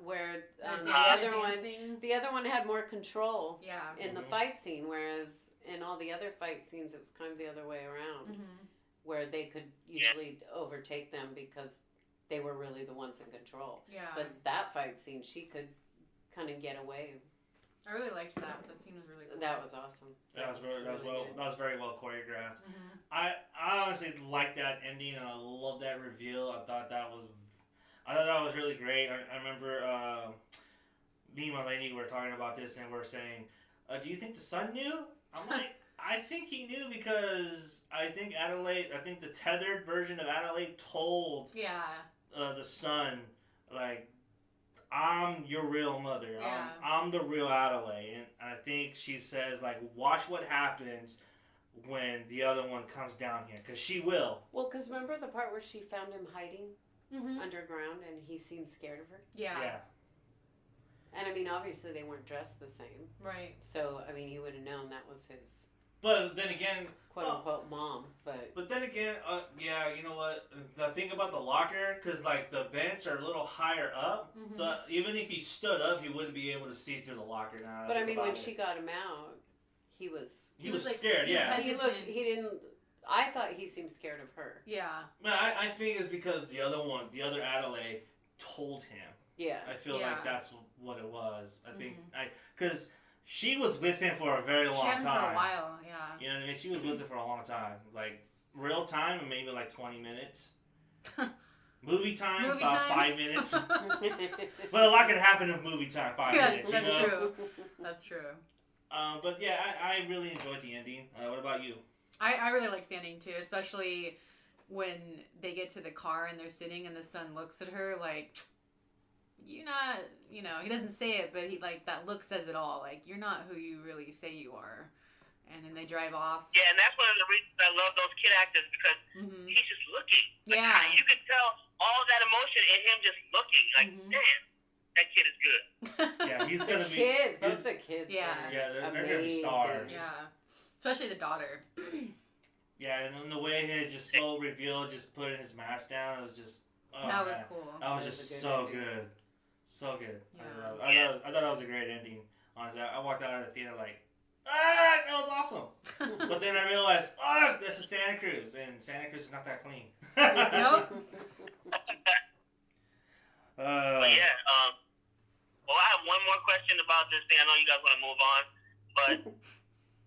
Where the other one had more control Yeah. in the fight scene, whereas in all the other fight scenes it was kind of the other way around, where they could usually overtake them because they were really the ones in control. Yeah. But that fight scene, she could kind of get away. I really liked that. That scene was really cool. That was awesome. That was very well choreographed. Mm-hmm. I honestly liked that ending, and I love that reveal. I thought that was really great. I remember me and my lady were talking about this, and we're saying, "Do you think the son knew?" I'm like, I think he knew because I think the tethered version of Adelaide told the son, like, I'm your real mother. Yeah. I'm the real Adelaide. And I think she says, like, watch what happens when the other one comes down here. Because she will. Well, because remember the part where she found him hiding underground and he seemed scared of her? Yeah. And I mean, obviously they weren't dressed the same. Right. So, I mean, he would have known that was his But then again... quote-unquote mom. But then again, you know what? The thing about the locker, because, like, the vents are a little higher up. Mm-hmm. So even if he stood up, he wouldn't be able to see through the locker now. But I mean, when she got him out, he was... He was like, scared, yeah. I thought he seemed scared of her. Yeah. But I think it's because the other Adelaide told him. Yeah. I feel like that's what it was. I think, because she was with him for a very long time. She had him for a while, yeah. You know what I mean? She was with him for a long time. Like, real time, maybe like 20 minutes. Movie time, about 5 minutes. But a lot could happen in movie time, 5 minutes. That's you know? true. That's true. But yeah, I really enjoyed the ending. What about you? I really liked the ending too, especially when they get to the car and they're sitting and the son looks at her like, you're not, he doesn't say it, but he, like, that look says it all. Like, you're not who you really say you are. And then they drive off. Yeah, and that's one of the reasons I love those kid actors, because he's just looking. Like, Yeah. You can tell all that emotion in him just looking like, damn, that kid is good. Yeah, he's gonna be. Kids, both the kids. Yeah. Yeah, they're gonna be amazing. stars. Yeah. Especially the daughter. Yeah, and then the way he just slow reveal, just putting his mask down, it was just. Oh, That was man. cool. That was That just was a good so ending. good. So good. Yeah. I thought that was a great ending. Honestly, I walked out of the theater like, that was awesome. But then I realized, this is Santa Cruz, and Santa Cruz is not that clean. Nope. But yeah, well, I have one more question about this thing. I know you guys want to move on, but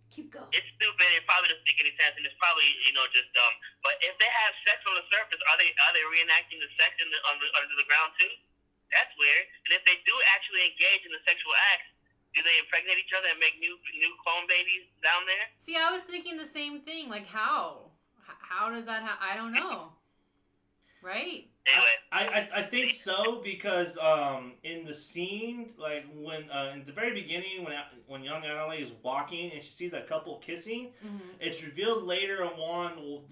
Keep going. it's stupid. It probably doesn't make any sense, and it's probably just dumb. But if they have sex on the surface, are they reenacting the sex under the ground too? That's weird. And if they do actually engage in the sexual acts, do they impregnate each other and make new clone babies down there? See, I was thinking the same thing. Like, how? How does that I don't know. Right? Anyway, I think so because in the scene, like when in the very beginning when young Annalie is walking and she sees a couple kissing, it's revealed later on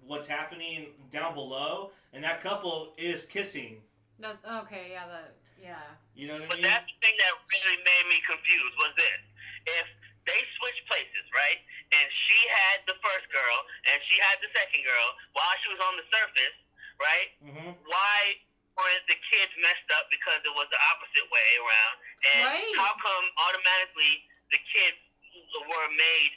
what's happening down below, and that couple is kissing. That's okay. Yeah. Yeah. You know what I but mean? that's the thing that really made me confused was this: if they switched places, right, and she had the first girl and she had the second girl while she was on the surface, right? Why weren't the kids messed up because it was the opposite way around? And how come automatically the kids were made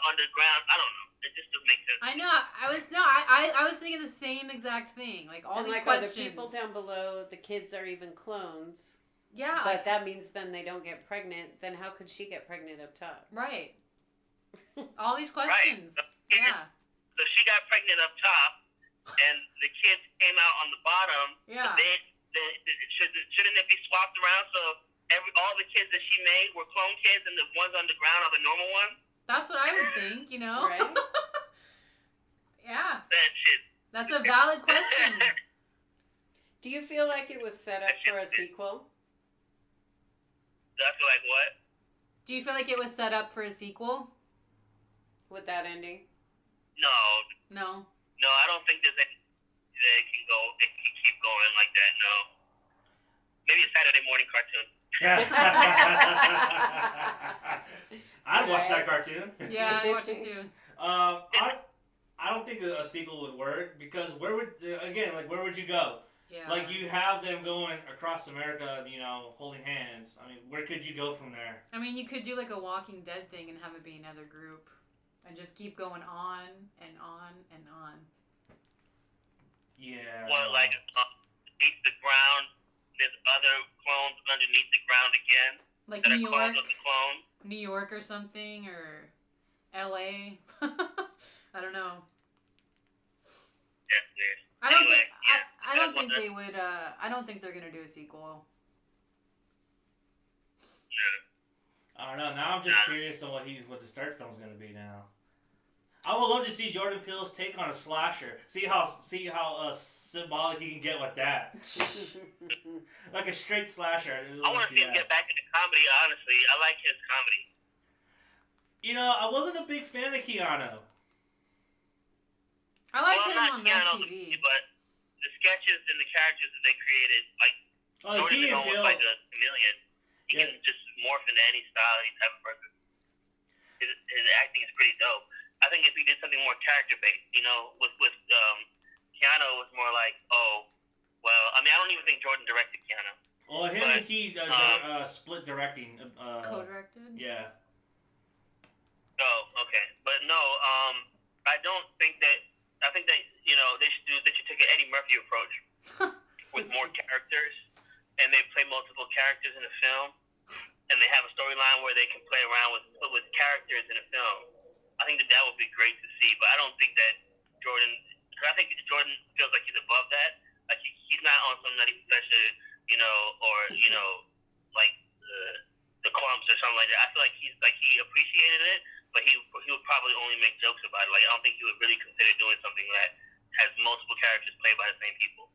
underground? I don't know. It just doesn't make sense. I know. I was thinking the same exact thing. Like all these questions. The people down below, the kids are even clones. Yeah. But that means then they don't get pregnant. Then how could she get pregnant up top? Right. All these questions. Right. Yeah. So she got pregnant up top, and the kids came out on the bottom. Yeah. Shouldn't it be swapped around so all the kids that she made were clone kids, and the ones on the ground are the normal ones? That's what I would think, you know? Right? Yeah. That shit. That's a valid question. Do you feel like it was set up for a sequel? That's like what? Do you feel like it was set up for a sequel? With that ending? No, I don't think there's any it can keep going like that, no. Maybe a Saturday morning cartoon. I'd watch that cartoon. Yeah, I watch it too. I don't think a sequel would work because where would you go? Yeah. Like you have them going across America, holding hands. I mean, where could you go from there? I mean, you could do like a Walking Dead thing and have it be another group. And just keep going on and on and on. Yeah. Well, like underneath the ground, there's other clones underneath the ground again. Like that New are clones York, of the clone. New York or something, or LA. I don't know. That's weird. I don't Anyway, think yeah, I don't think they would. I don't think they're gonna do a sequel. I don't know. Now I'm just curious on what the third film's gonna be now. I would love to see Jordan Peele's take on a slasher. See how symbolic he can get with that. Like a straight slasher. I want to see him get back into comedy. Honestly, I like his comedy. I wasn't a big fan of Keanu. I liked him not on Keanu, that TV. but the sketches and the characters that they created, like Jordan is almost like a chameleon. He can just morph into any style, any type of person. His acting is pretty dope. I think if he did something more character based, with Keanu was more like, I don't even think Jordan directed Keanu. Well, him and he split directing. Co-directed. Yeah. Oh, okay, but no, I don't think that. I think that they should take an Eddie Murphy approach with more characters, and they play multiple characters in a film, and they have a storyline where they can play around with characters in a film. I think that would be great to see, but I don't think that Jordan. Because I think Jordan feels like he's above that. Like he's not on some nutty professor, or like the clumps or something like that. I feel like he appreciated it, but he would probably only make jokes about it. Like I don't think he would really consider doing something that has multiple characters played by the same people.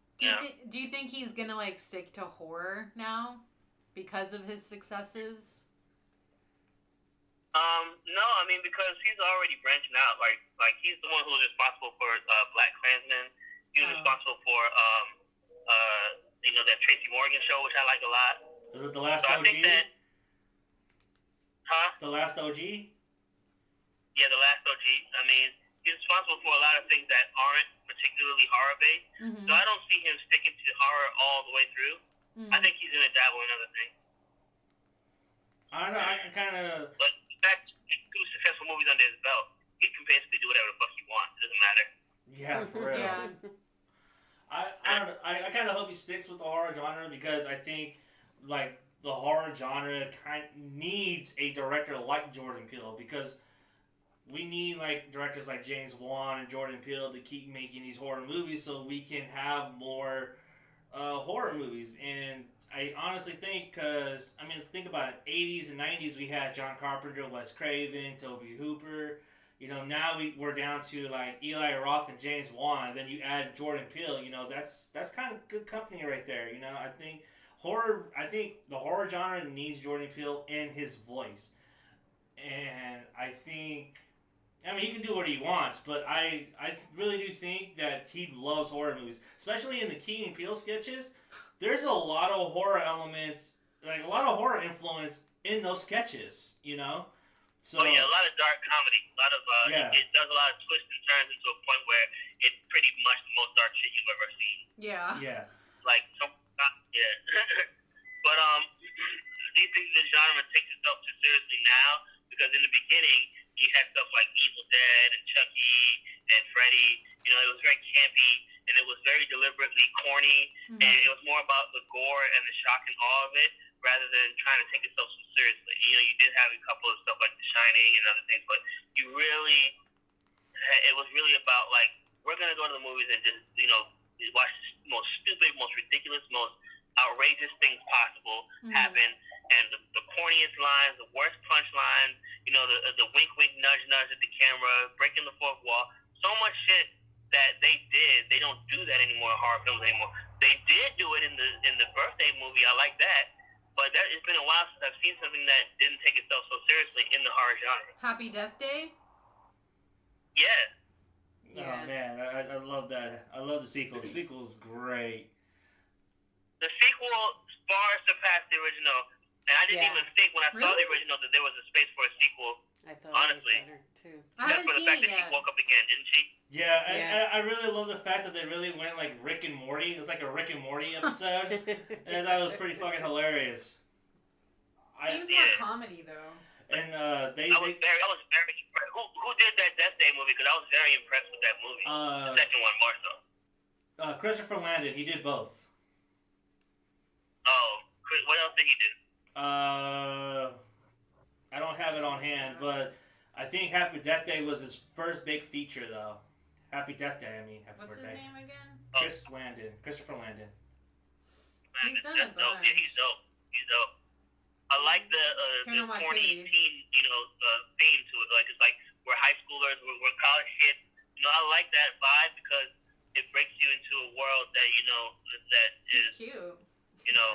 Do you think he's gonna stick to horror now because of his successes? No, I mean because he's already branching out. Like he's the one who's responsible for Black Klansman. He was responsible for that Tracy Morgan show, which I like a lot. Is it The Last So OG? I think that, The Last OG? Yeah, The Last OG. I mean, he's responsible for a lot of things that aren't particularly horror-based. Mm-hmm. So I don't see him sticking to horror all the way through. Mm-hmm. I think he's going to dabble in other things. I don't know, I kind of... But in fact, two successful movies under his belt, he can basically do whatever the fuck he wants. It doesn't matter. Yeah, for real. Yeah. I don't know. I kind of hope he sticks with the horror genre because I think, like, the horror genre needs a director like Jordan Peele because we need, like, directors like James Wan and Jordan Peele to keep making these horror movies so we can have more horror movies. And I honestly think, because, I mean, think about it. 80s and 90s, we had John Carpenter, Wes Craven, Tobe Hooper. You know, now we're down to, like, Eli Roth and James Wan. And then you add Jordan Peele. You know, that's kind of good company right there. You know, I think the horror genre needs Jordan Peele in his voice. And I think, I mean, he can do what he wants, but I really do think that he loves horror movies. Especially in the Key and Peele sketches. There's a lot of horror elements, like a lot of horror influence in those sketches, you know? So, a lot of dark comedy. A lot of, it does a lot of twists and turns into a point where it's pretty much the most dark shit you've ever seen. Yeah. Yeah. Like, but, do you think the genre takes itself too seriously now? Because in the beginning, you had stuff like Evil Dead and Chucky and Freddy. You know, it was very campy and it was very deliberately corny, and it was more about the gore and the shock and awe of it rather than trying to take itself so seriously. You know, you did have a couple of stuff like The Shining and other things, but it was really about, like, we're going to go to the movies and just, you know, watch the most stupid, most ridiculous, most outrageous things possible happen, and the corniest lines, the worst punchlines, you know, the wink, wink, nudge, nudge at the camera, breaking the fourth wall, so much shit that they did. They don't do that anymore in horror films anymore. They did do it in the Birthday movie. I like that, but it's been a while since I've seen something that didn't take itself so seriously in the horror genre. Happy Death Day? Yeah. Oh man, I love that. I love the sequel. The sequel's great. The sequel far surpassed the original, and I didn't even think when I saw the original that there was a space for a sequel. I thought honestly, it was better too. I haven't for the seen fact it that yet. she woke up again, didn't she? Yeah, and I really love the fact that they really went like Rick and Morty. It was like a Rick and Morty episode, and that was pretty fucking hilarious. Seems more comedy though. And I was very impressed. Who did that Death Day movie? Because I was very impressed with that movie. The second one more so. Christopher Landon, he did both. Oh, what else did he do? I don't have it on hand, but I think Happy Death Day was his first big feature, though. Happy Death Day, I mean. Happy What's birthday. his name again? Christopher Landon. He's done a bunch. Yeah, he's dope. I like the corny teen, theme to it. Like, it's like we're high schoolers, we're college kids. You know, I like that vibe because it breaks you into a world that, you know, that is cute. You know,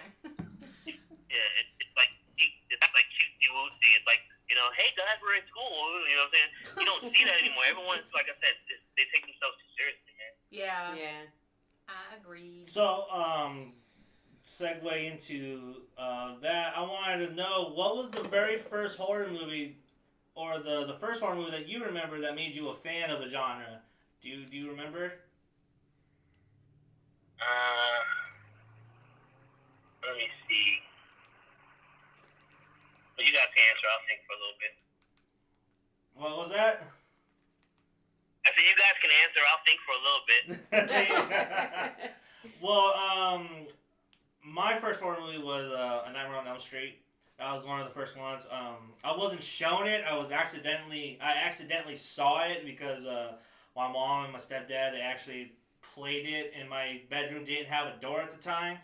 yeah, it's like cutesy wootsy. It's like, you know, hey guys, we're in school. You know what I'm saying? You don't see that anymore. Everyone's, like I said, they take themselves too seriously, man. Yeah. Yeah. I agree. So, segue into that, I wanted to know, what was the very first horror movie, or the first horror movie that you remember that made you a fan of the genre? Do you remember? Let me see. Well, you guys can answer. I'll think for a little bit. What was that? I said you guys can answer. I'll think for a little bit. Well, my first horror movie was A Nightmare on Elm Street. That was one of the first ones. I wasn't shown it. I accidentally saw it because my mom and my stepdad, they actually played it, and my bedroom didn't have a door at the time.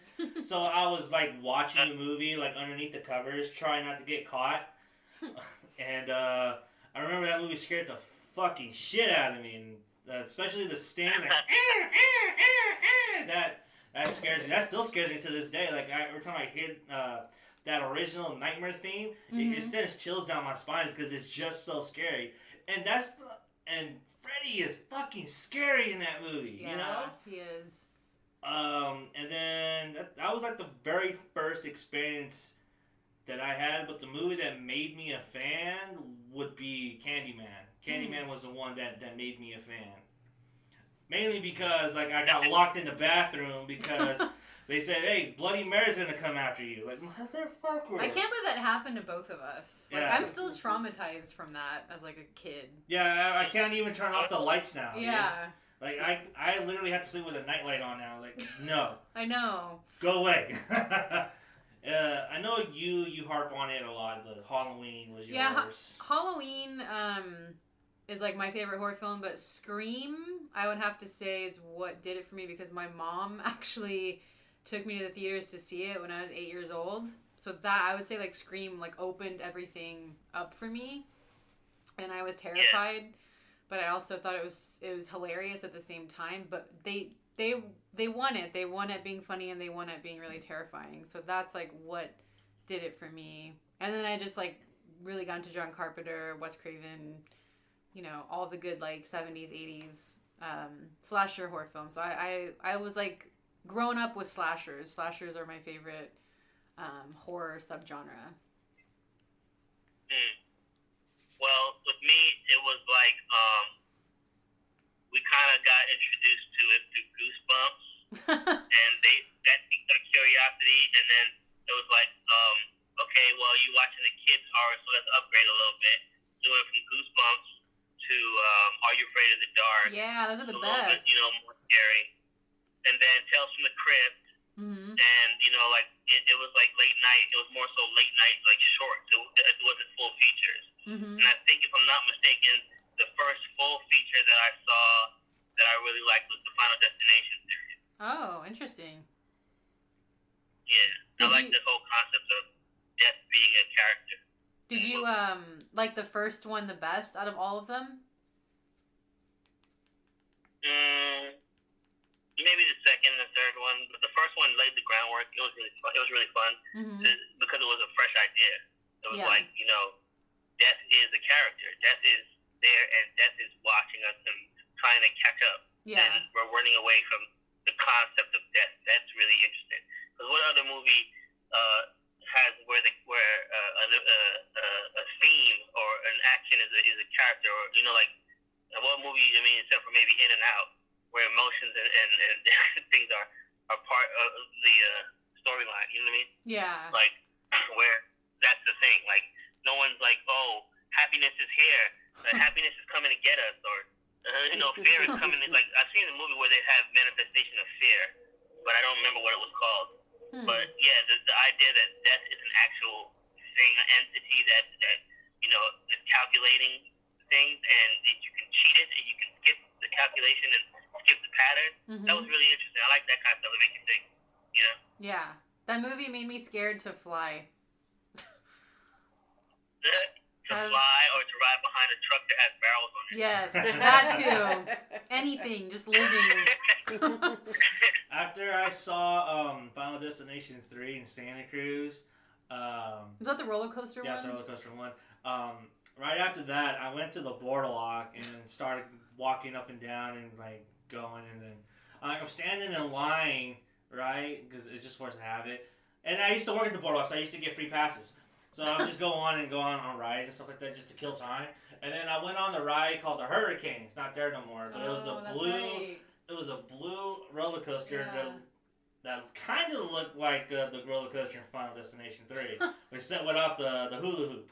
So I was like watching the movie like underneath the covers, trying not to get caught. And I remember that movie scared the fucking shit out of me, and especially the stings. Like, that scares me. That still scares me to this day. Like every time I hear that original Nightmare theme, it sends chills down my spine because it's just so scary. And Freddy Freddy is fucking scary in that movie, Yeah, you know? he is. And then that was like the very first experience that I had, but the movie that made me a fan would be Candyman. Candyman was the one that made me a fan. Mainly because like I got locked in the bathroom because they said, "Hey, Bloody Mary's gonna come after you." Like, motherfucker. I can't believe that happened to both of us. Like, Yeah. I'm still traumatized from that as like a kid. Yeah, I can't even turn off the lights now. Yeah. Dude. Like I literally have to sleep with a nightlight on now. Like, no. I know. Go away. I know you harp on it a lot, but Halloween was yours. Yeah, Halloween is like my favorite horror film, but Scream, I would have to say, is what did it for me because my mom actually took me to the theaters to see it when I was 8 years old. So that, I would say, like, Scream, like, opened everything up for me. And I was terrified, but I also thought it was hilarious at the same time. But they won it. They won at being funny, and they won at being really terrifying. So that's, like, what did it for me. And then I just, like, really got into John Carpenter, Wes Craven, you know, all the good, like, 70s, 80s slasher horror films. So I was, like, growing up with slashers. Slashers are my favorite horror subgenre. Well, with me, it was like we kind of got introduced to it through Goosebumps, and that piqued our curiosity, and then it was like, okay, well, you watching the kids horror, so let's upgrade a little bit. So it went from Goosebumps to Are You Afraid of the Dark? Yeah, those are the a little bit, best. you know, more scary. And then Tales from the Crypt, and you know, like it was like late night. It was more so late night, like short. So it wasn't full features. And I think, if I'm not mistaken, the first full feature that I saw that I really liked was the Final Destination series. Oh, interesting. Yeah, I like the whole concept of death being a character. Did you like the first one the best out of all of them? Maybe the second and the third one, but the first one laid the groundwork. It was really fun. It was really fun because it was a fresh idea. It was like, you know, death is a character. Death is there, and death is watching us and trying to catch up. Yeah. And we're running away from the concept of death. That's really interesting. Because what other movie has where a theme or an action is a character, or you know, like what movie? I mean, except for maybe In and Out, where emotions and things are part of the storyline. You know what I mean? Yeah. Like where that's the thing. Like no one's like, oh, happiness is here. Happiness is coming to get us, or you know, fear is coming. Like I've seen a movie where they have manifestation of fear, but I don't remember what it was called. But yeah, the idea that death is an actual thing, an entity that you know is calculating things, and you can cheat it, and you can skip the calculation and skip the pattern. That was really interesting. I like that kind of stuff. It makes you think, you know. Yeah, that movie made me scared to fly. To fly or to ride behind a truck that has barrels on it. Yes, that too. Anything, just living. After I saw Final Destination 3 in Santa Cruz. Is that the roller coaster one? Yeah, it's the roller coaster one. Right after that, I went to the boardwalk and started walking up and down and like going, and then I'm standing in line, right? Because it's just forced to have it. And I used to work at the boardwalk, so I used to get free passes. So I would just go on rides and stuff like that just to kill time. And then I went on the ride called the Hurricane. It's not there no more, but it was a blue. Right. It was a blue roller coaster that kind of looked like the roller coaster in Final Destination 3, except without the hula hoop.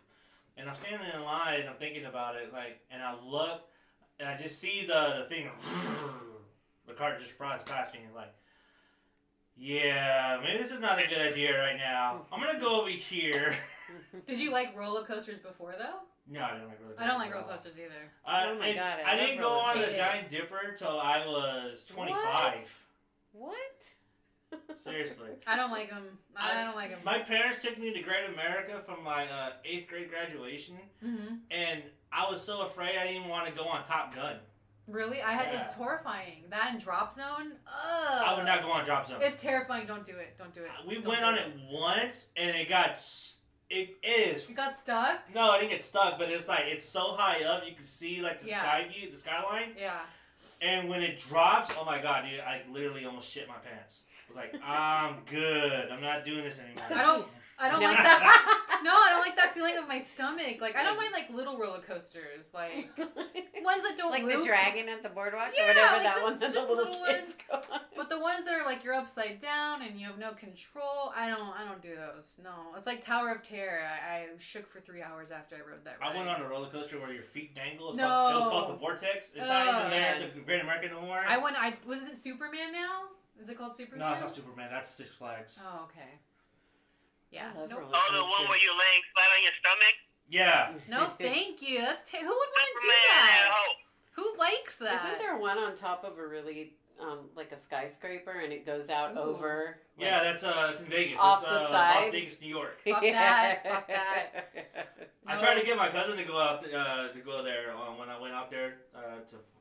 And I'm standing in line and I'm thinking about it, like, and I look and I just see the thing. The cart just flies past me and like, yeah, maybe this is not a good idea right now. I'm gonna go over here. Did you like roller coasters before though? No, I didn't like roller coasters. I don't like roller coasters either. Oh my God, I I didn't love go on roller the Giant Dipper till I was 25. What? Seriously. I don't like them. I don't like them. My parents took me to Great America for my 8th grade graduation, and I was so afraid I didn't even want to go on Top Gun. Really? It's horrifying. That and Drop Zone? Ugh. I would not go on Drop Zone. It's terrifying. Don't do it. Don't do it. We went on it once, and it It is. You got stuck? No, I didn't get stuck, but it's like it's so high up you can see like the sky view, the skyline. Yeah. And when it drops, oh my god, dude, I literally almost shit my pants. I was like, I'm good. I'm not doing this anymore. I don't like that. No, I don't like that feeling of my stomach. Like I don't mind like little roller coasters, like ones that don't like loop. the dragon at the boardwalk Yeah, or whatever like that just- one that the just little little kids go on. But the ones that are like you're upside down and you have no control, I don't do those. No, it's like Tower of Terror. I shook for 3 hours after I rode that ride. I went on a roller coaster where your feet dangle. It No. was called the Vortex. It's not even there at the Great American no more. Was it Superman now? Is it called Superman? No, it's not Superman. That's Six Flags. Oh, okay. Yeah. I love Nope. roller Oh, the one where you're laying flat on your stomach? Yeah. No, thank you. Who would want to do Superman, that? oh. Who likes that? Isn't there one on top of a really like a skyscraper and it goes out over? Like, Yeah, that's in Vegas. Off it's the side? Las Vegas, New York. Fuck that. Fuck that. I tried to get my cousin to go out to go there when I went out there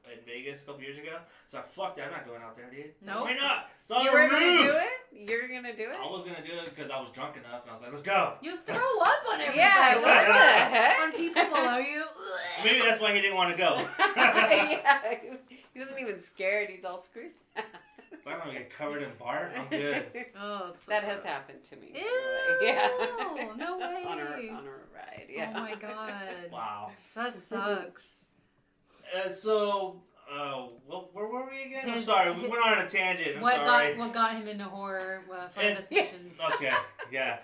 in Vegas a couple years ago. So fuck that, I'm not going out there, dude. Nope. Why not? It's on You the were gonna roof. do it? You're gonna do it? I was gonna do it because I was drunk enough, and I was like, "Let's go." You throw up on everybody. Yeah, what the heck? On people below you. Maybe that's why he didn't want to go. Yeah, he wasn't even scared. He's all screwed. So I'm gonna get covered in barf. I'm good. Oh, it's so That has gross. happened to me. by Ew, the way. Yeah. no way. on a ride. Yeah. Oh my god. Wow. That sucks. And so, where were we again? I'm His- sorry, we went on a tangent. I'm What sorry. got him into horror? Final And- Destinations. Okay, yeah.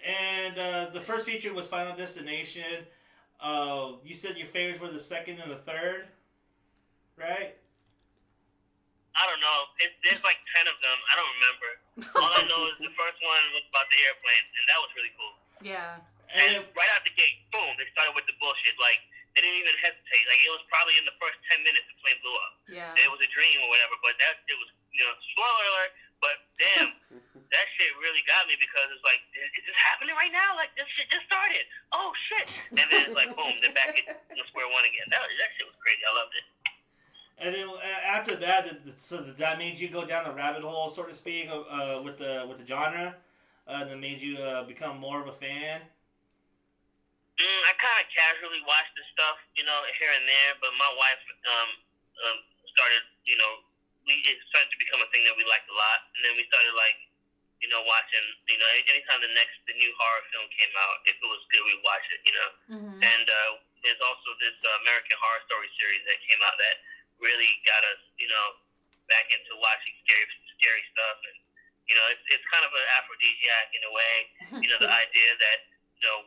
And the first feature was Final Destination. You said your favorites were the second and the third, right? I don't know. There's like 10 of them. I don't remember. All I know is the first one was about the airplane, and that was really cool. Yeah. And right out the gate, boom, they started with the bullshit. Like, they didn't even hesitate. Like, it was probably in the first 10 minutes the plane blew up. Yeah. It was a dream or whatever, but it was, spoiler alert, but damn, that shit really got me because it's like, is this happening right now? Like, this shit just started. Oh, shit. And then it's like, boom, they're back at square one again. That shit was crazy. I loved it. And then after that, that made you go down the rabbit hole, so to speak, with the genre. That made you become more of a fan. I kind of casually watch this stuff, here and there. But my wife started, it started to become a thing that we liked a lot. And then we started watching, anytime the new horror film came out, if it was good, we'd watch it, Mm-hmm. And there's also this American Horror Story series that came out that really got us, back into watching scary stuff. And, it's kind of an aphrodisiac in a way. The idea that,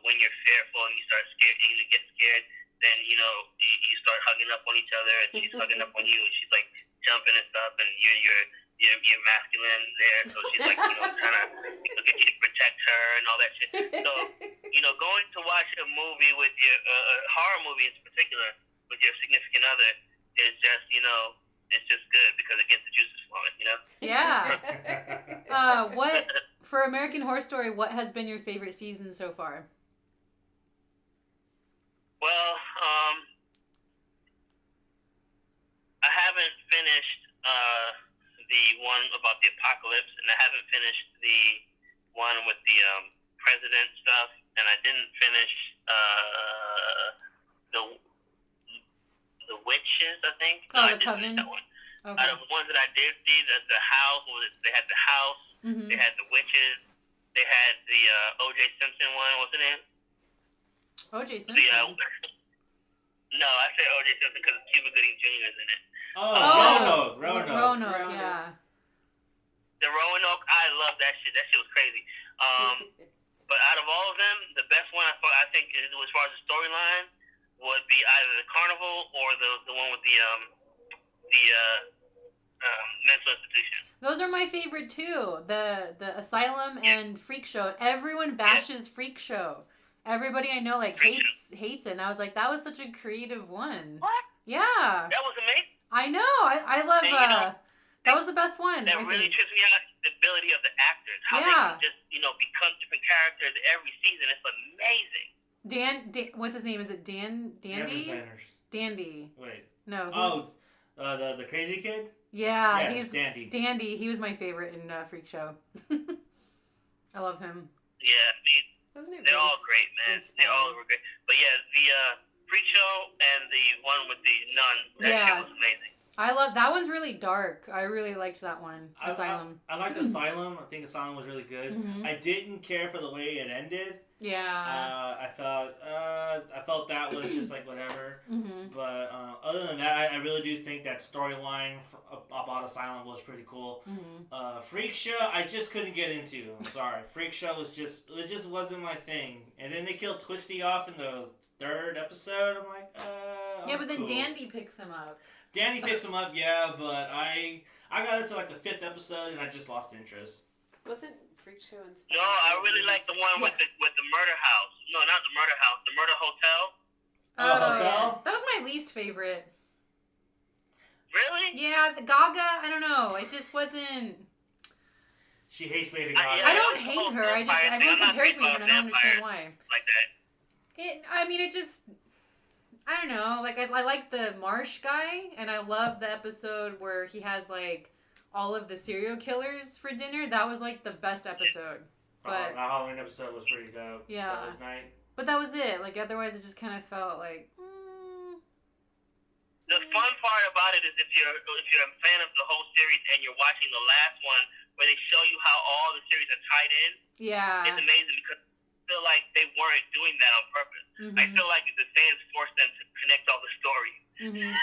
when you're fearful and you start scared, you get scared, then, you start hugging up on each other and she's hugging up on you and she's like jumping and stuff and you're masculine there. So she's like, trying to get you to protect her and all that shit. So, going to watch a movie with your, a horror movie in particular, with your significant other is just, it's just good because it gets the juices flowing, Yeah. For American Horror Story, what has been your favorite season so far? Well, I haven't finished the one about the apocalypse, and I haven't finished the one with the president stuff, and I didn't finish the witches, I think. Oh, I the didn't Coven? finish that one. Okay. Out of the ones that I did see, the house, they had the house, Mm-hmm. they had the witches, they had the O.J. Simpson one. What's the name? O.J. Simpson. No, I say O.J. Simpson because Cuba Gooding Jr. is in it. Roanoke. Yeah. The Roanoke, I love that shit. That shit was crazy. But out of all of them, the best one I think is, as far as the storyline, would be either the Carnival or the one with the mental institution. Those are my favorite too. The Asylum and Freak Show. Everyone bashes Freak Show. Everybody I know hates it. And I was like, that was such a creative one. What? Yeah. That was amazing. I know. I love. And, that was the best one. That I really think. trips me out. The ability of the actors, how they can just become different characters every season. It's amazing. Dan, what's his name? Is it Dandy? Dandy. Wait. No. The crazy kid? Yeah, he's he's Dandy. Dandy. He was my favorite in Freak Show. I love him. Yeah. Wasn't it? They're all great, man. They all were great. But yeah, the Freak Show and the one with the nun, that shit was amazing. I love that one's really dark. I really liked that one. Asylum. I liked Asylum. I think Asylum was really good. Mm-hmm. I didn't care for the way it ended. Yeah. I felt that was just like whatever. Mm-hmm. But other than that, I really do think that storyline about Asylum was pretty cool. Mm-hmm. Freak Show, I just couldn't get into. I'm sorry. Freak Show was just wasn't my thing. And then they killed Twisty off in the third episode. I'm like, yeah, but then cool. Dandy picks him up. Danny picks him up, yeah, but I got into like the 5th episode and I just lost interest. Wasn't Freak Show inspired? No, I really like the one with the murder house. No, not the murder house. The murder hotel. Hotel? That was my least favorite. Really? Yeah, the Gaga, I don't know. It just wasn't. She hates Lady Gaga. I don't hate her. Everyone compares me to her and I don't understand why. Like that. It just. I don't know. Like I like the Marsh guy, and I love the episode where he has like all of the serial killers for dinner. That was like the best episode. But the Halloween episode was pretty dope. Yeah. That was night. But that was it. Like otherwise, it just kind of felt like. The fun part about it is if you're a fan of the whole series and you're watching the last one where they show you how all the series are tied in. Yeah. It's amazing because I feel like they weren't doing that on purpose. Mm-hmm. I feel like the fans forced them to connect all the stories. Mm-hmm.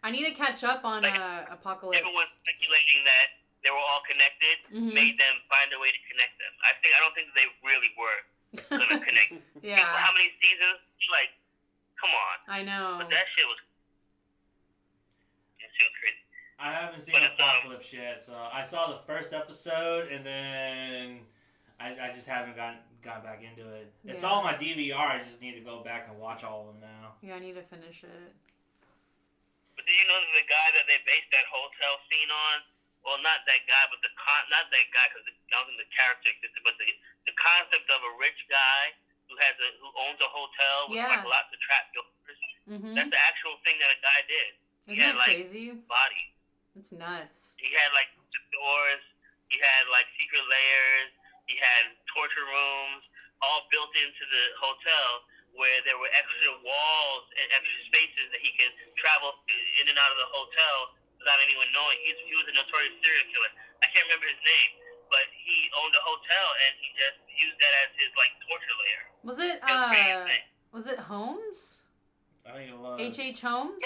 I need to catch up on Apocalypse. Everyone speculating that they were all connected made them find a way to connect them. I don't think they really were gonna connect. Yeah. How many seasons? Like, come on. I know. But that shit was crazy. I haven't seen Apocalypse yet, so I saw the first episode and then I just haven't got back into it. It's all my DVR. I just need to go back and watch all of them now. Yeah, I need to finish it. But do you know that the guy that they based that hotel scene on? Well, not that guy, but not that guy because I don't think the character existed, but the concept of a rich guy who owns a hotel with like lots of trap doors. Mm-hmm. That's the actual thing that a guy did. Isn't that crazy? Body. It's nuts. He had like doors. He had like secret layers. He had torture rooms all built into the hotel where there were extra walls and extra spaces that he could travel in and out of the hotel without anyone knowing. He was a notorious serial killer. I can't remember his name, but he owned a hotel and he just used that as his like torture lair. Was it Holmes? I think it was. H.H. Holmes?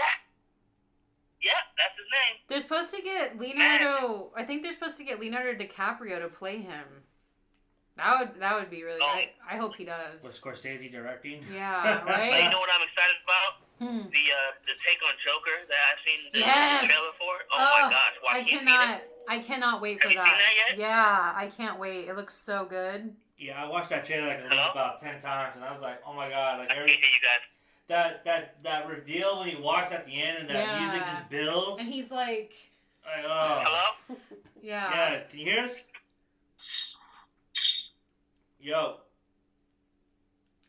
Yeah, that's his name. They're supposed to get Leonardo. I think they're supposed to get Leonardo DiCaprio to play him. That would be really. I hope he does. Was Scorsese directing? Yeah, right. You know what I'm excited about? The take on Joker that I've seen the trailer for. Oh my gosh, Joaquin Phoenix. I cannot wait for Have you seen that yet? Yeah, I can't wait. It looks so good. Yeah, I watched that trailer like at least about 10 times, and I was like, oh my god, like I can't hear you guys. that reveal when he walks at the end and that music just builds. And he's like, hello? Yeah. Yeah, can you hear us? Yo.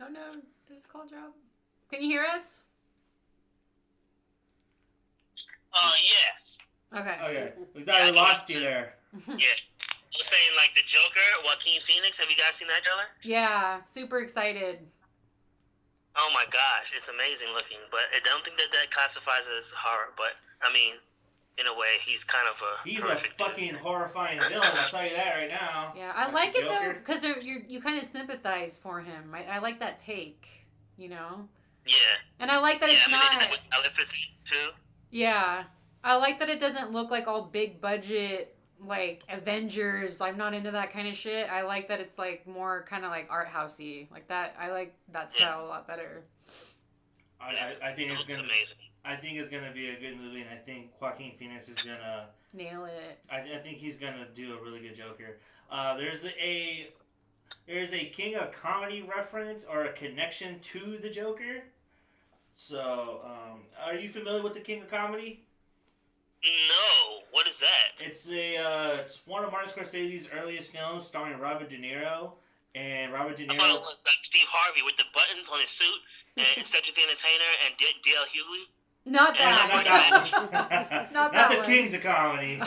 Oh no, did his call drop? Can you hear us? Yes. Okay. We thought we lost you there. Yeah. I was saying, like, the Joker, Joaquin Phoenix. Have you guys seen that trailer? Yeah, super excited. Oh my gosh, it's amazing looking. But I don't think that classifies as horror. But, I mean, in a way, he's kind of a He's a fucking horrifying villain, I'll tell you that right now. Yeah, I like it though, because you kind of sympathize for him. I like that take, you know? Yeah. And I like that it's not... With Maleficent, too. Yeah. I like that it doesn't look like all big budget, like, Avengers. I'm not into that kind of shit. I like that it's, like, more kind of, like, art housey. Like, that, I like that style a lot better. I think it's gonna... amazing. I think it's gonna be a good movie, and I think Joaquin Phoenix is gonna nail it. I think he's gonna do a really good Joker. There's a King of Comedy reference or a connection to the Joker. So, are you familiar with the King of Comedy? No. What is that? It's one of Martin Scorsese's earliest films, starring Robert De Niro, and Robert De Niro. I thought it was like Steve Harvey with the buttons on his suit, and Cedric the Entertainer and D.L. Hughley. Not that. Not the Kings of Comedy.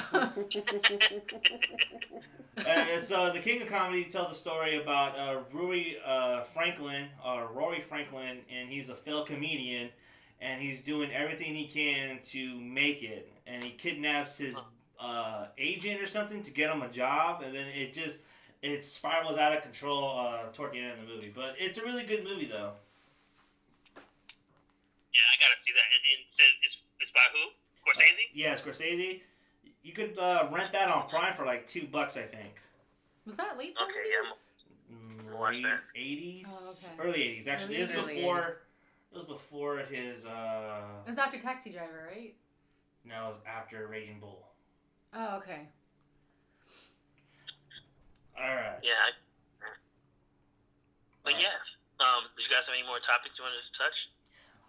And so the King of Comedy tells a story about Rory Franklin, and he's a failed comedian, and he's doing everything he can to make it, and he kidnaps his agent or something to get him a job, and then it spirals out of control toward the end of the movie. But it's a really good movie, though. Yeah, I gotta see that. It's by who? Scorsese? Yeah, Scorsese. You could rent that on Prime for like $2, I think. Was that late 70s? Okay, yeah. Late 80s? Oh, okay. Early 80s, actually. It was before his... It was after Taxi Driver, right? No, it was after Raging Bull. Oh, okay. Alright. Yeah. But yeah. Did you guys have any more topics you wanted to touch?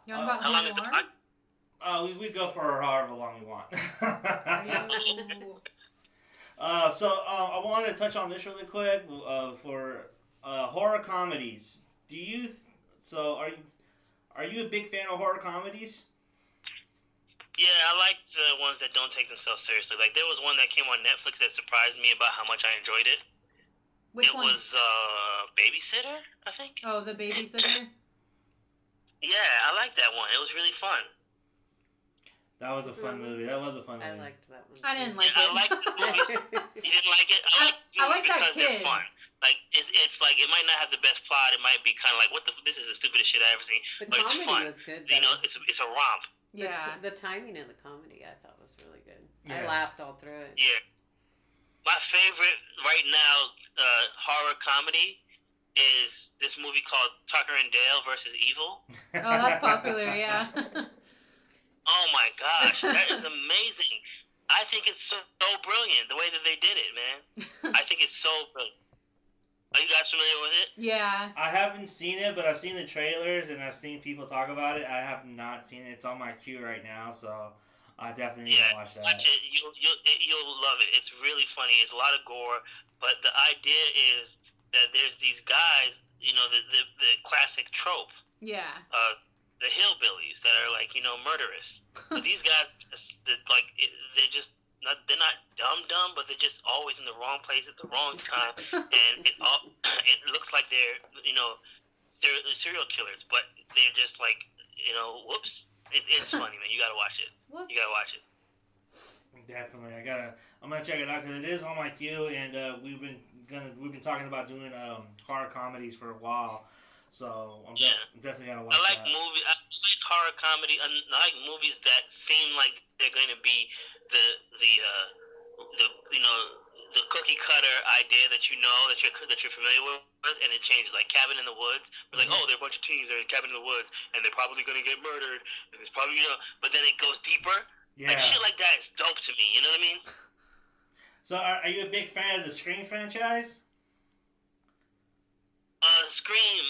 You want about how long is the podcast? We go for however long we want. Are So I wanted to touch on this really quick for horror comedies. Are you a big fan of horror comedies? Yeah, I like the ones that don't take themselves seriously. Like, there was one that came on Netflix that surprised me about how much I enjoyed it. Which one? It was Babysitter, I think. Oh, The Babysitter? Yeah, I liked that one. It was really fun. That was a fun movie. I liked that one. I didn't like I it. liked the movies. You didn't like it? I like that because kid. they're fun. Like, it's like, it might not have the best plot. It might be kind of like, this is the stupidest shit I've ever seen. The But it's comedy fun. was good, You know, though. it's a romp. Yeah. The timing of the comedy I thought was really good. Yeah. I laughed all through it. Yeah. My favorite right now horror comedy is this movie called Tucker and Dale versus Evil. Oh, that's popular, yeah. Oh my gosh, that is amazing. I think it's so brilliant the way that they did it, man. I think it's so brilliant. Are you guys familiar with it? Yeah. I haven't seen it, but I've seen the trailers and I've seen people talk about it. I have not seen it. It's on my queue right now, so I definitely need to watch that. Watch it. You'll love it. It's really funny. It's a lot of gore, but the idea is that there's these guys, you know, the classic trope. Yeah. The hillbillies that are like, you know, murderous. But these guys, they're not dumb, but they're just always in the wrong place at the wrong time, and it looks like they're, you know, serial killers, but they're just like, you know, whoops. It's funny, man. You gotta watch it. Whoops. You gotta watch it. Definitely, I'm gonna check it out because it is on my queue, and we've been talking about doing horror comedies for a while. So I'm definitely gonna watch I like that. movies. I like horror comedy. I like movies that seem like they're going to be the you know, the cookie cutter idea that you know that you're familiar with, and it changes. Like Cabin in the Woods. It's like, oh, they're a bunch of teens. They're in Cabin in the Woods, and they're probably going to get murdered. And it's probably, you know, but then it goes deeper. Yeah. Like shit like that is dope to me. You know what I mean? So are you a big fan of the Scream franchise? Scream.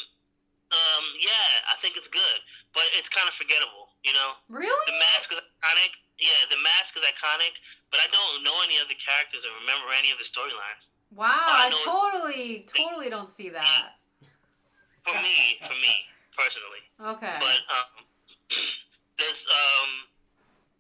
Yeah, I think it's good, but it's kind of forgettable, you know? Really? The mask is iconic. Yeah, the mask is iconic, but I don't know any of the characters or remember any of the storylines. Wow, I I totally don't see that. For me, personally. Okay. But,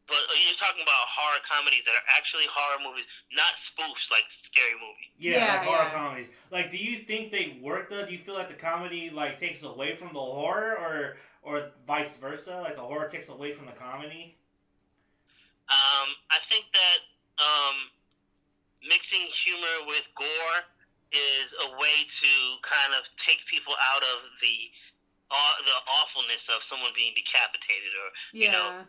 but you're talking about horror comedies that are actually horror movies, not spoofs like Scary Movie. Yeah, like horror comedies. Like, do you think they work though? Do you feel like the comedy like takes away from the horror, or vice versa? Like the horror takes away from the comedy? I think that mixing humor with gore is a way to kind of take people out of the awfulness of someone being decapitated, or you know,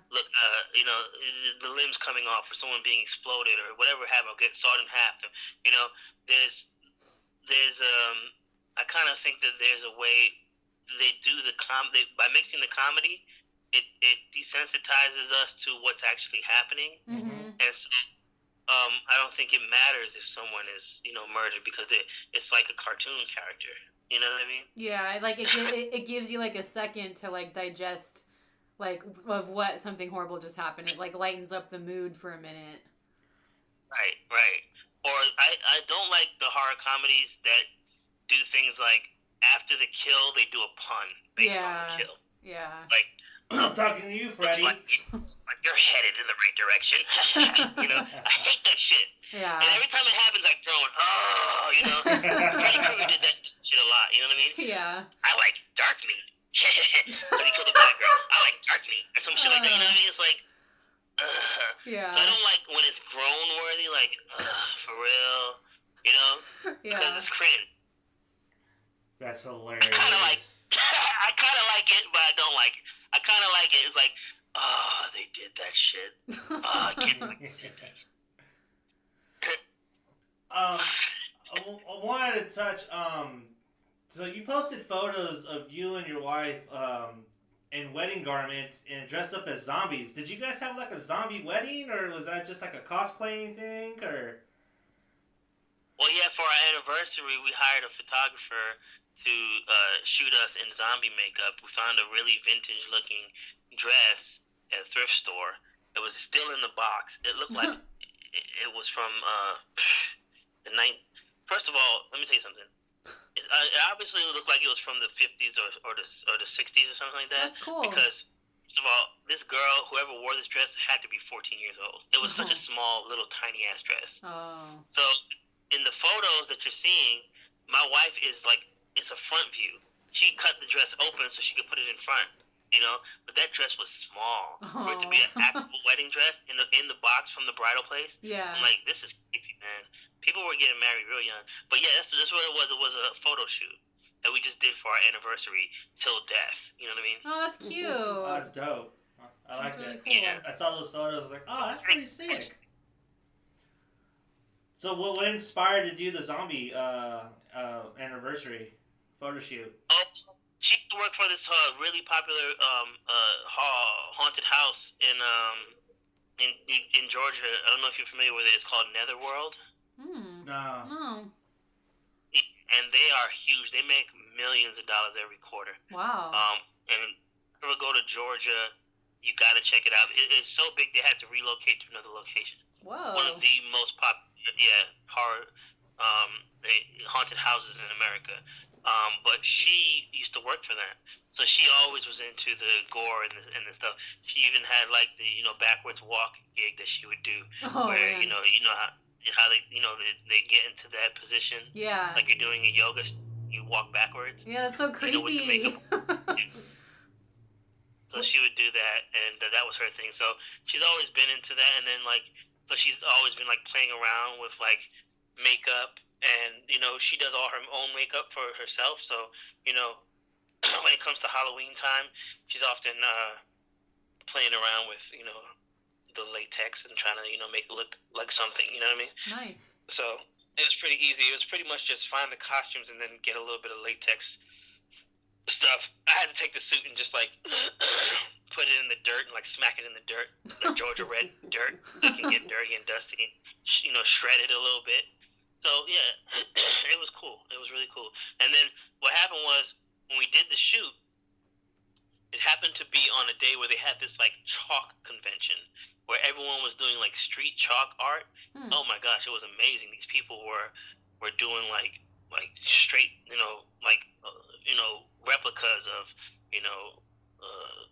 the limbs coming off, or someone being exploded, or whatever happened, get sawed in half. You know, there's I kind of think that there's a way they do by mixing the comedy, it desensitizes us to what's actually happening, and so, I don't think it matters if someone is, you know, murdered, because it's like a cartoon character. You know what I mean? Yeah, like it gives you like a second to like digest, like, of what something horrible just happened. It like lightens up the mood for a minute. Right. Or I don't like the horror comedies that do things like after the kill they do a pun based on the kill. Yeah. Like I'm talking to you, Freddie. It's like you're headed in the right direction. I hate that shit. Yeah. And every time it happens, I groan. Freddy Krueger did that shit a lot. You know what I mean? Yeah. I like dark meat. But he killed a black girl. I like dark meat or some shit like that. You know what I mean? It's like, Yeah. So I don't like when it's groan worthy. Like, for real. Yeah. Because it's cringe. That's hilarious. I kind of like it, but I don't like it. I kind of like it. It's like, they did that shit. I can't believe it. I wanted to touch. So you posted photos of you and your wife in wedding garments and dressed up as zombies. Did you guys have like a zombie wedding, or was that just like a cosplaying thing, or? Well, yeah, for our anniversary, we hired a photographer to shoot us in zombie makeup. We found a really vintage-looking dress at a thrift store. It was still in the box. It looked like it was from the night. First of all, let me tell you something. It obviously looked like it was from the 50s or the 60s or something like that. That's cool. Because, first of all, this girl, whoever wore this dress, had to be 14 years old. It was such a small, little, tiny-ass dress. Oh. So, in the photos that you're seeing, my wife is like, it's a front view. She cut the dress open so she could put it in front, But that dress was small. For it to be an actual wedding dress in the box from the bridal place. Yeah. I'm like, this is creepy, man. People were getting married real young. But yeah, that's what it was. It was a photo shoot that we just did for our anniversary till death. You know what I mean? Oh, that's cute. Oh, that's dope. I like That's really that. cool. Yeah. I saw those photos. I was like, oh, that's pretty sick. So what inspired to do the zombie anniversary photo shoot? Oh, she used to work for this really popular haunted house in Georgia. I don't know if you're familiar with it. It's called Netherworld. No. Oh. And they are huge. They make millions of dollars every quarter. Wow. And if you ever go to Georgia, you got to check it out. It's so big they had to relocate to another location. Whoa. It's one of the most popular, horror haunted houses in America. But she used to work for them, so she always was into the gore and the stuff. She even had like the backwards walk gig that she would do, where man. how they they get into that position, Yeah. like you're doing a yoga, you walk backwards. Yeah, that's so With the creepy. makeup. So she would do that, and that was her thing. So she's always been into that, and then so she's always been like playing around with like makeup, and she does all her own makeup for herself. So when it comes to Halloween time, she's often playing around with the latex and trying to make it look like something. You know what I mean? Nice. So it was pretty easy. It was pretty much just find the costumes and then get a little bit of latex stuff. I had to take the suit and just put it in the dirt and smack it in the dirt, like Georgia red dirt. It can get dirty and dusty, shred it a little bit. So yeah, it was cool. It was really cool. And then what happened was when we did the shoot, it happened to be on a day where they had this chalk convention where everyone was doing street chalk art. Oh my gosh, it was amazing. These people were doing straight replicas of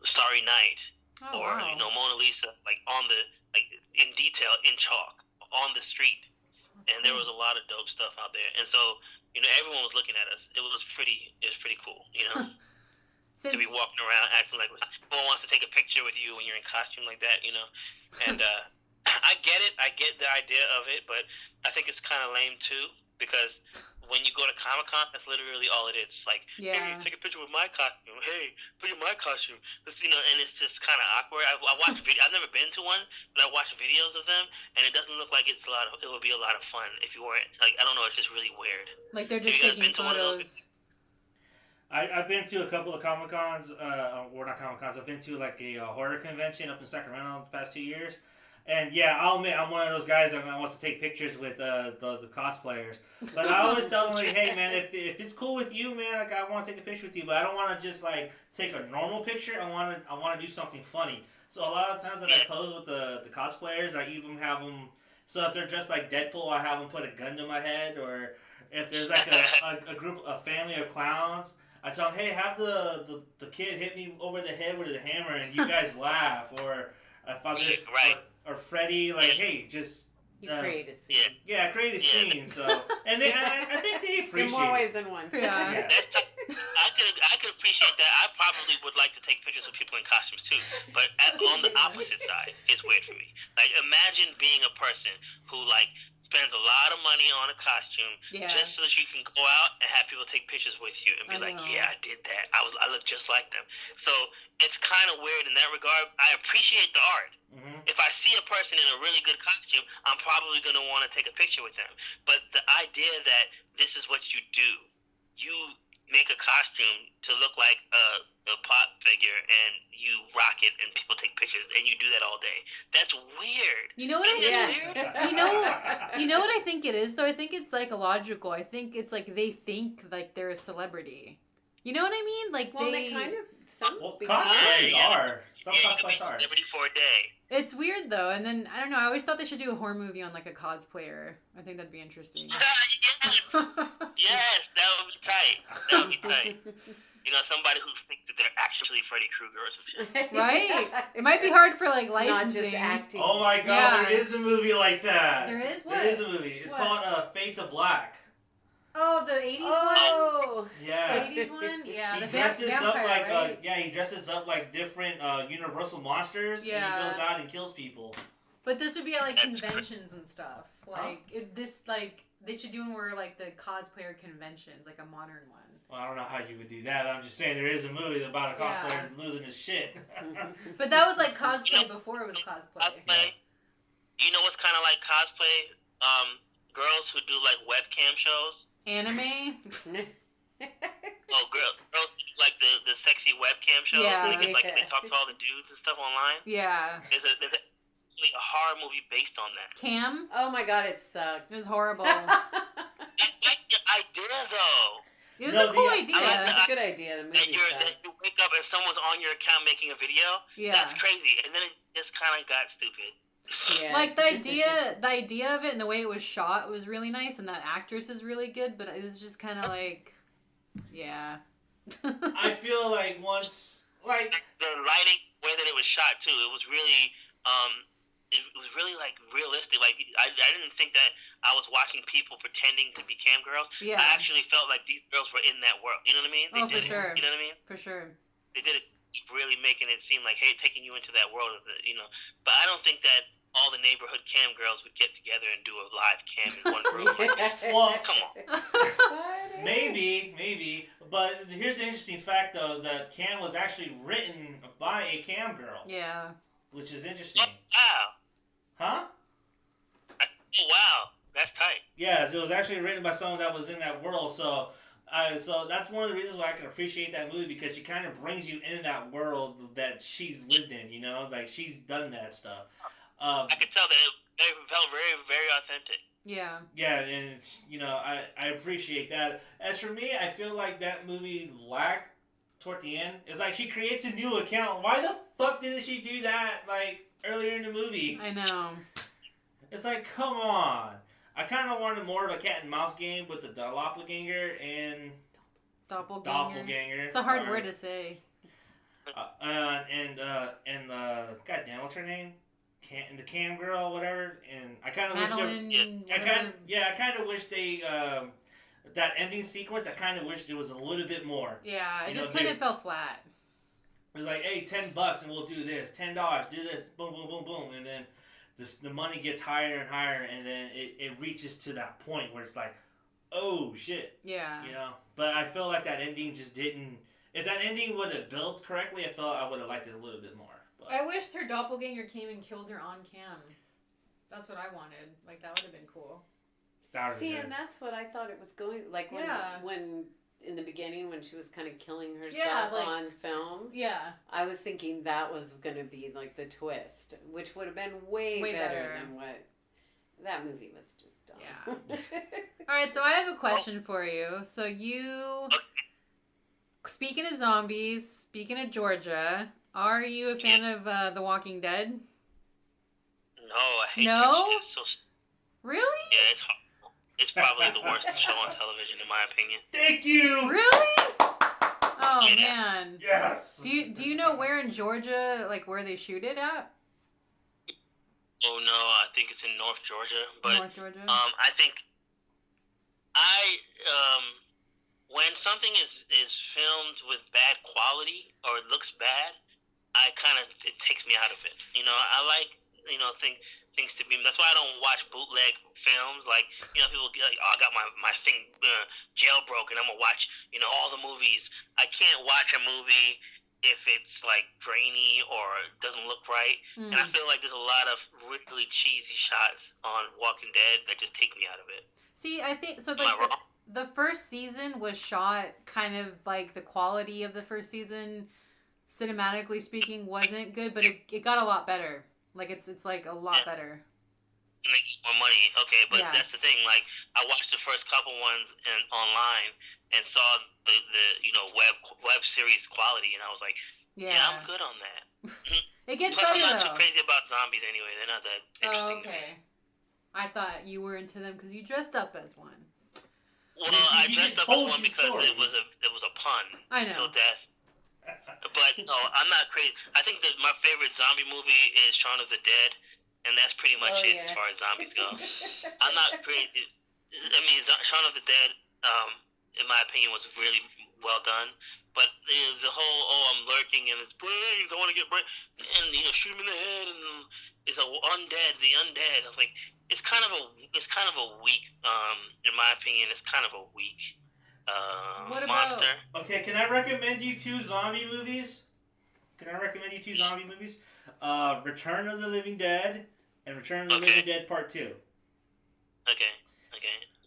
Starry Night or wow. Mona Lisa on the in detail in chalk on the street. And there was a lot of dope stuff out there. And so everyone was looking at us. It was pretty cool, Since, to be walking around acting like everyone wants to take a picture with you when you're in costume like that, And I get it. I get the idea of it, but I think it's kind of lame too, because when you go to Comic-Con, that's literally all it is. It's like, Yeah. hey, take a picture with my costume. Hey, look at my costume. And it's just kind of awkward. I watch I've never been to one, but I watch videos of them, and it doesn't look like it would be a lot of fun if you weren't I don't know. It's just really weird. Like they're Have just you guys taking been to one of those? photos. I've been to a couple of Comic-Cons, or not Comic-Cons, I've been to a horror convention up in Sacramento the past 2 years. And yeah, I'll admit, I'm one of those guys that wants to take pictures with the cosplayers. But I always tell them, hey man, if it's cool with you, man, I want to take a picture with you, but I don't want to just take a normal picture. I want to do something funny. So a lot of times that I pose with the cosplayers, I even have them, so if they're dressed like Deadpool, I have them put a gun to my head, or if there's a family of clowns, I tell him, hey, have the kid hit me over the head with a hammer, and you guys laugh. Or if I just or Freddy, like, hey, just. You create a scene. Yeah, create a scene. So, and I think they appreciate. In more ways than one. Yeah. I could appreciate that. I probably would like to take pictures of people in costumes too, but on the opposite side, it's weird for me. Like, imagine being a person who like spends a lot of money on a costume just so that you can go out and have people take pictures with you and be like, yeah, I did that. I look just like them. So it's kind of weird in that regard. I appreciate the art. Mm-hmm. If I see a person in a really good costume, I'm probably going to want to take a picture with them. But the idea that this is what you do, you make a costume to look like a pop figure and you rock it and people take pictures and you do that all day. That's weird. You know what I think? You know what I think it is though? I think it's psychological. I think it's like they think like they're a celebrity. You know what I mean? Like they kind of cosplays are. Some cosplays are. Celebrity for a day. It's weird though, and then I don't know. I always thought they should do a horror movie on like a cosplayer. I think that'd be interesting. Yes, that would be tight. That would be tight. You know, somebody who thinks that they're actually Freddy Krueger or some shit. Right? It might be hard for like licensing. Not just acting. Oh my god, there is a movie like that. There is? What? There is a movie. It's called Fates of Black. Oh, the 80s one? Yeah. The 80s one? Yeah. He The dresses vampire, up like right? he dresses up like different Universal monsters. Yeah. And he goes out and kills people. But this would be at like conventions and stuff. Like they should do more like the cosplayer conventions, like a modern one. Well, I don't know how you would do that. I'm just saying there is a movie about a cosplayer losing his shit. But that was like cosplay before it was cosplay. You know what's kind of like cosplay? Girls who do like webcam shows. Anime? Girls who do like the sexy webcam shows. Yeah. They talk to all the dudes and stuff online. Yeah. There's a horror movie based on that. Cam? Oh my god, it sucked. It was horrible. I like the idea though. It was a cool idea. It's a good idea. The movie that you wake up and someone's on your account making a video. Yeah. That's crazy. And then it just kind of got stupid. Yeah. Like the idea of it and the way it was shot was really nice, and that actress is really good. But it was just kind of like, yeah. I feel like once like the lighting, the way that it was shot too, it was really it was really like realistic. Like I didn't think that I was watching people pretending to be cam girls. Yeah. I actually felt like these girls were in that world. You know what I mean? For sure. You know what I mean? For sure. They did it, really making it seem like, hey, taking you into that world of the, you know. But I don't think that all the neighborhood cam girls would get together and do a live cam in one room. Well, come on. Maybe. But here's the interesting fact, though, that Cam was actually written by a cam girl. Yeah. Which is interesting. Wow. Huh? Oh, wow. That's tight. Yes, it was actually written by someone that was in that world, so that's one of the reasons why I can appreciate that movie, because she kind of brings you into that world that she's lived in, you know? Like, she's done that stuff. I could tell that it felt very, very authentic. Yeah. Yeah, and, you know, I appreciate that. As for me, I feel like that movie lacked toward the end. It's like she creates a new account. Why the fuck didn't she do that, like, earlier in the movie? I know. It's like, come on. I kind of wanted more of a cat and mouse game with the doppelganger and... Doppelganger. It's a hard word to say. And goddamn, what's her name? The cam girl, whatever. And I kind of wish... I kind of wish they... that ending sequence, I kind of wish there was a little bit more. Yeah, it just kind of fell flat. It was like, hey, $10 and we'll do this. $10, do this. Boom, boom, boom, boom. And then the money gets higher and higher, and then it reaches to that point where it's like, oh, shit. Yeah. You know? But I feel like that ending just didn't... If that ending would have built correctly, I felt I would have liked it a little bit more. But. I wished her doppelganger came and killed her on cam. That's what I wanted. Like, that would have been cool. See, and that's what I thought it was going... Like, when in the beginning, when she was kind of killing herself on film, I was thinking that was going to be, like, the twist, which would have been way better than what... That movie was just dumb. Yeah. All right, so I have a question for you. So you... Speaking of zombies, speaking of Georgia, are you a fan of The Walking Dead? No, I hate that shit. It's so... Really? Yeah, it's horrible. It's probably the worst show on television, in my opinion. Thank you! Really? Oh man. Yes. Do you know where in Georgia, like where they shoot it at? Oh no, I think it's in North Georgia. But North Georgia. I think when something is filmed with bad quality or it looks bad, it takes me out of it. You know, I like things to be. That's why I don't watch bootleg films. Like, you know, people get like, oh, I got my thing jailbroken. I'm gonna watch all the movies. I can't watch a movie if it's like grainy or doesn't look right. And I feel like there's a lot of really cheesy shots on Walking Dead that just take me out of it. See, I think so. Am I wrong? The first season was shot kind of like the quality of the first season, cinematically speaking, wasn't good, but it got a lot better. Like it's like a lot better. It makes more money, okay, but Yeah. that's the thing. Like, I watched the first couple ones online and saw the web series quality, and I was like, yeah, I'm good on that. It gets Plus, better I'm not though. too crazy about zombies anyway. They're not that interesting. Oh, okay. I thought you were into them because you dressed up as one. Well, You I dressed up as told one your because story. it was a pun. I know. Till death. But no, I'm not crazy. I think that my favorite zombie movie is Shaun of the Dead, and that's pretty much it as far as zombies go. I'm not crazy. I mean, Shaun of the Dead, in my opinion, was really well done. But the whole, I'm lurking and it's brains, I want to get brains, and shoot him in the head, and it's the undead. I was like, it's kind of a weak, in my opinion, it's kind of a weak What about- monster. Okay, can I recommend you two zombie movies? Return of the Living Dead and Return of the Living Dead Part 2. Okay.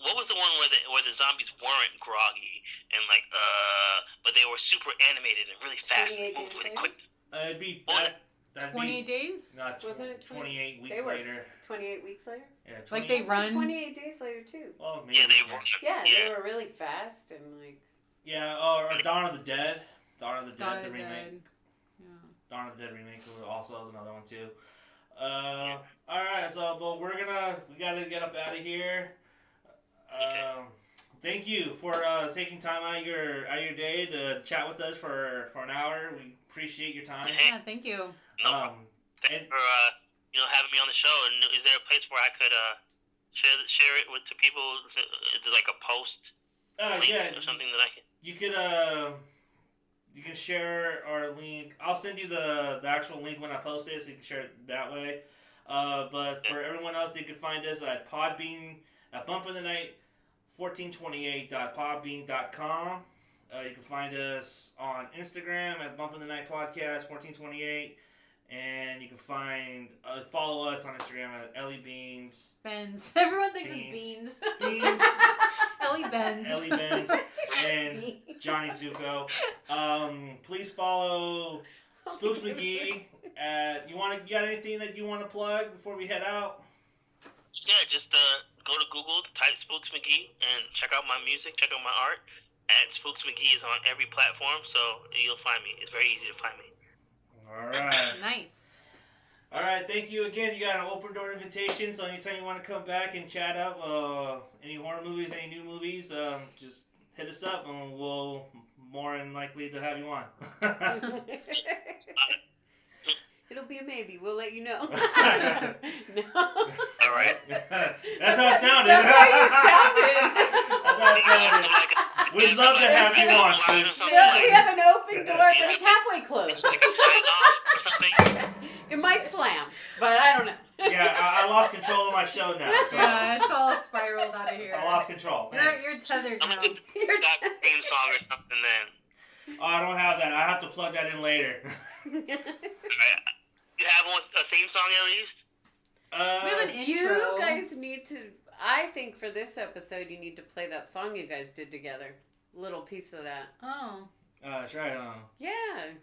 What was the one where the zombies weren't groggy and but they were super animated and really fast and 28 moved Days really Later? quick? It'd be that'd 28 be days? not Wasn't it 28 weeks They were later. 28 weeks later? Yeah, Like they run. 28 days later too. Well, maybe. Yeah, they were. Yeah, they were really fast and like. Yeah, or Dawn of the Dead. Dawn of the Dawn Dead, of the the remake. Dead. Yeah. Dawn of the Dead remake also has another one too. Alright, so we gotta get up out of here. Thank you for taking time out of your day to chat with us for an hour. We appreciate your time. Yeah, thank you. No problem. Thanks for having me on the show. And is there a place where I could share it to people? Is there like a post link or something that I can? You can share our link. I'll send you the actual link when I post it, so you can share it that way. But for everyone else, you can find us at Podbean at Bump of the Night 1428.podbean.com. You can find us on Instagram at Bump of the Night Podcast 1428. And you can follow us on Instagram at Ellie Beans. Benz. Everyone thinks it's Beans. Beans. Ellie Benz. Ellie Benz and Johnny Zuko. Please follow Spooks McGhie. You got anything that you want to plug before we head out? Yeah, just go to Google, type Spooks McGhie, and check out my music, check out my art. At Spooks McGhie is on every platform, so you'll find me. It's very easy to find me. All right. Nice. All right, thank you again. You got an open door invitation, so anytime you want to come back and chat up any horror movies, any new movies, just hit us up, and we'll more than likely to have you on. It'll be a maybe. We'll let you know. No. All right. That's how it sounded. That's how you sounded. That's how it sounded. We'd love to have you on, Spooks. No, we have an open door, but it's halfway closed. Like a sign off or something. It might slam, but I don't know. Yeah, I lost control of my show now. So Yeah, it's all spiraled out of here. I lost control. Thanks. You're tethered I'm now. gonna get that theme song or something then. Oh, I don't have that. I have to plug that in later. All right. You have a theme song at least? We have an intro. You guys need to. I think for this episode, you need to play that song you guys did together. Little piece of that. Oh. That's right. Yeah.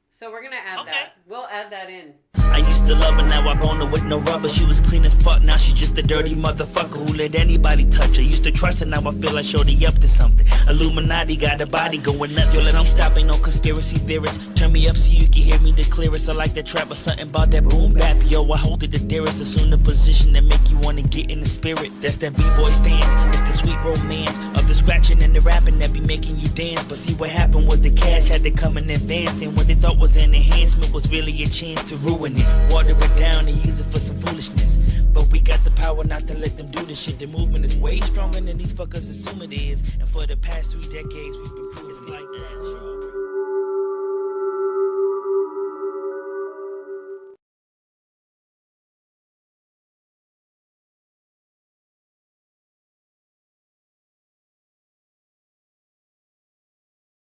So we're gonna add that. We'll add that in. I used to love her, now I bone her with no rubber. She was clean as fuck, now she just a dirty motherfucker who let anybody touch her. Used to trust her, now I feel like shorty up to something. Illuminati got a body going nuts. Yo, let me stop, ain't no conspiracy theorist. Turn me up so you can hear me the clearest. I like that trap or something about that boom bap. Yo, I hold it the dearest. Assume the position that make you want on and get in the spirit. That's that b-boy stance. It's the sweet romance of the scratching and the rapping that be making you dance. But see what happened was the cash had to come in advance, and what they thought was an enhancement was really a chance to ruin it. Water it down and use it for some foolishness. But we got the power not to let them do this shit. The movement is way stronger than these fuckers assume it is. And for the past 3 decades we've been proving it's like that.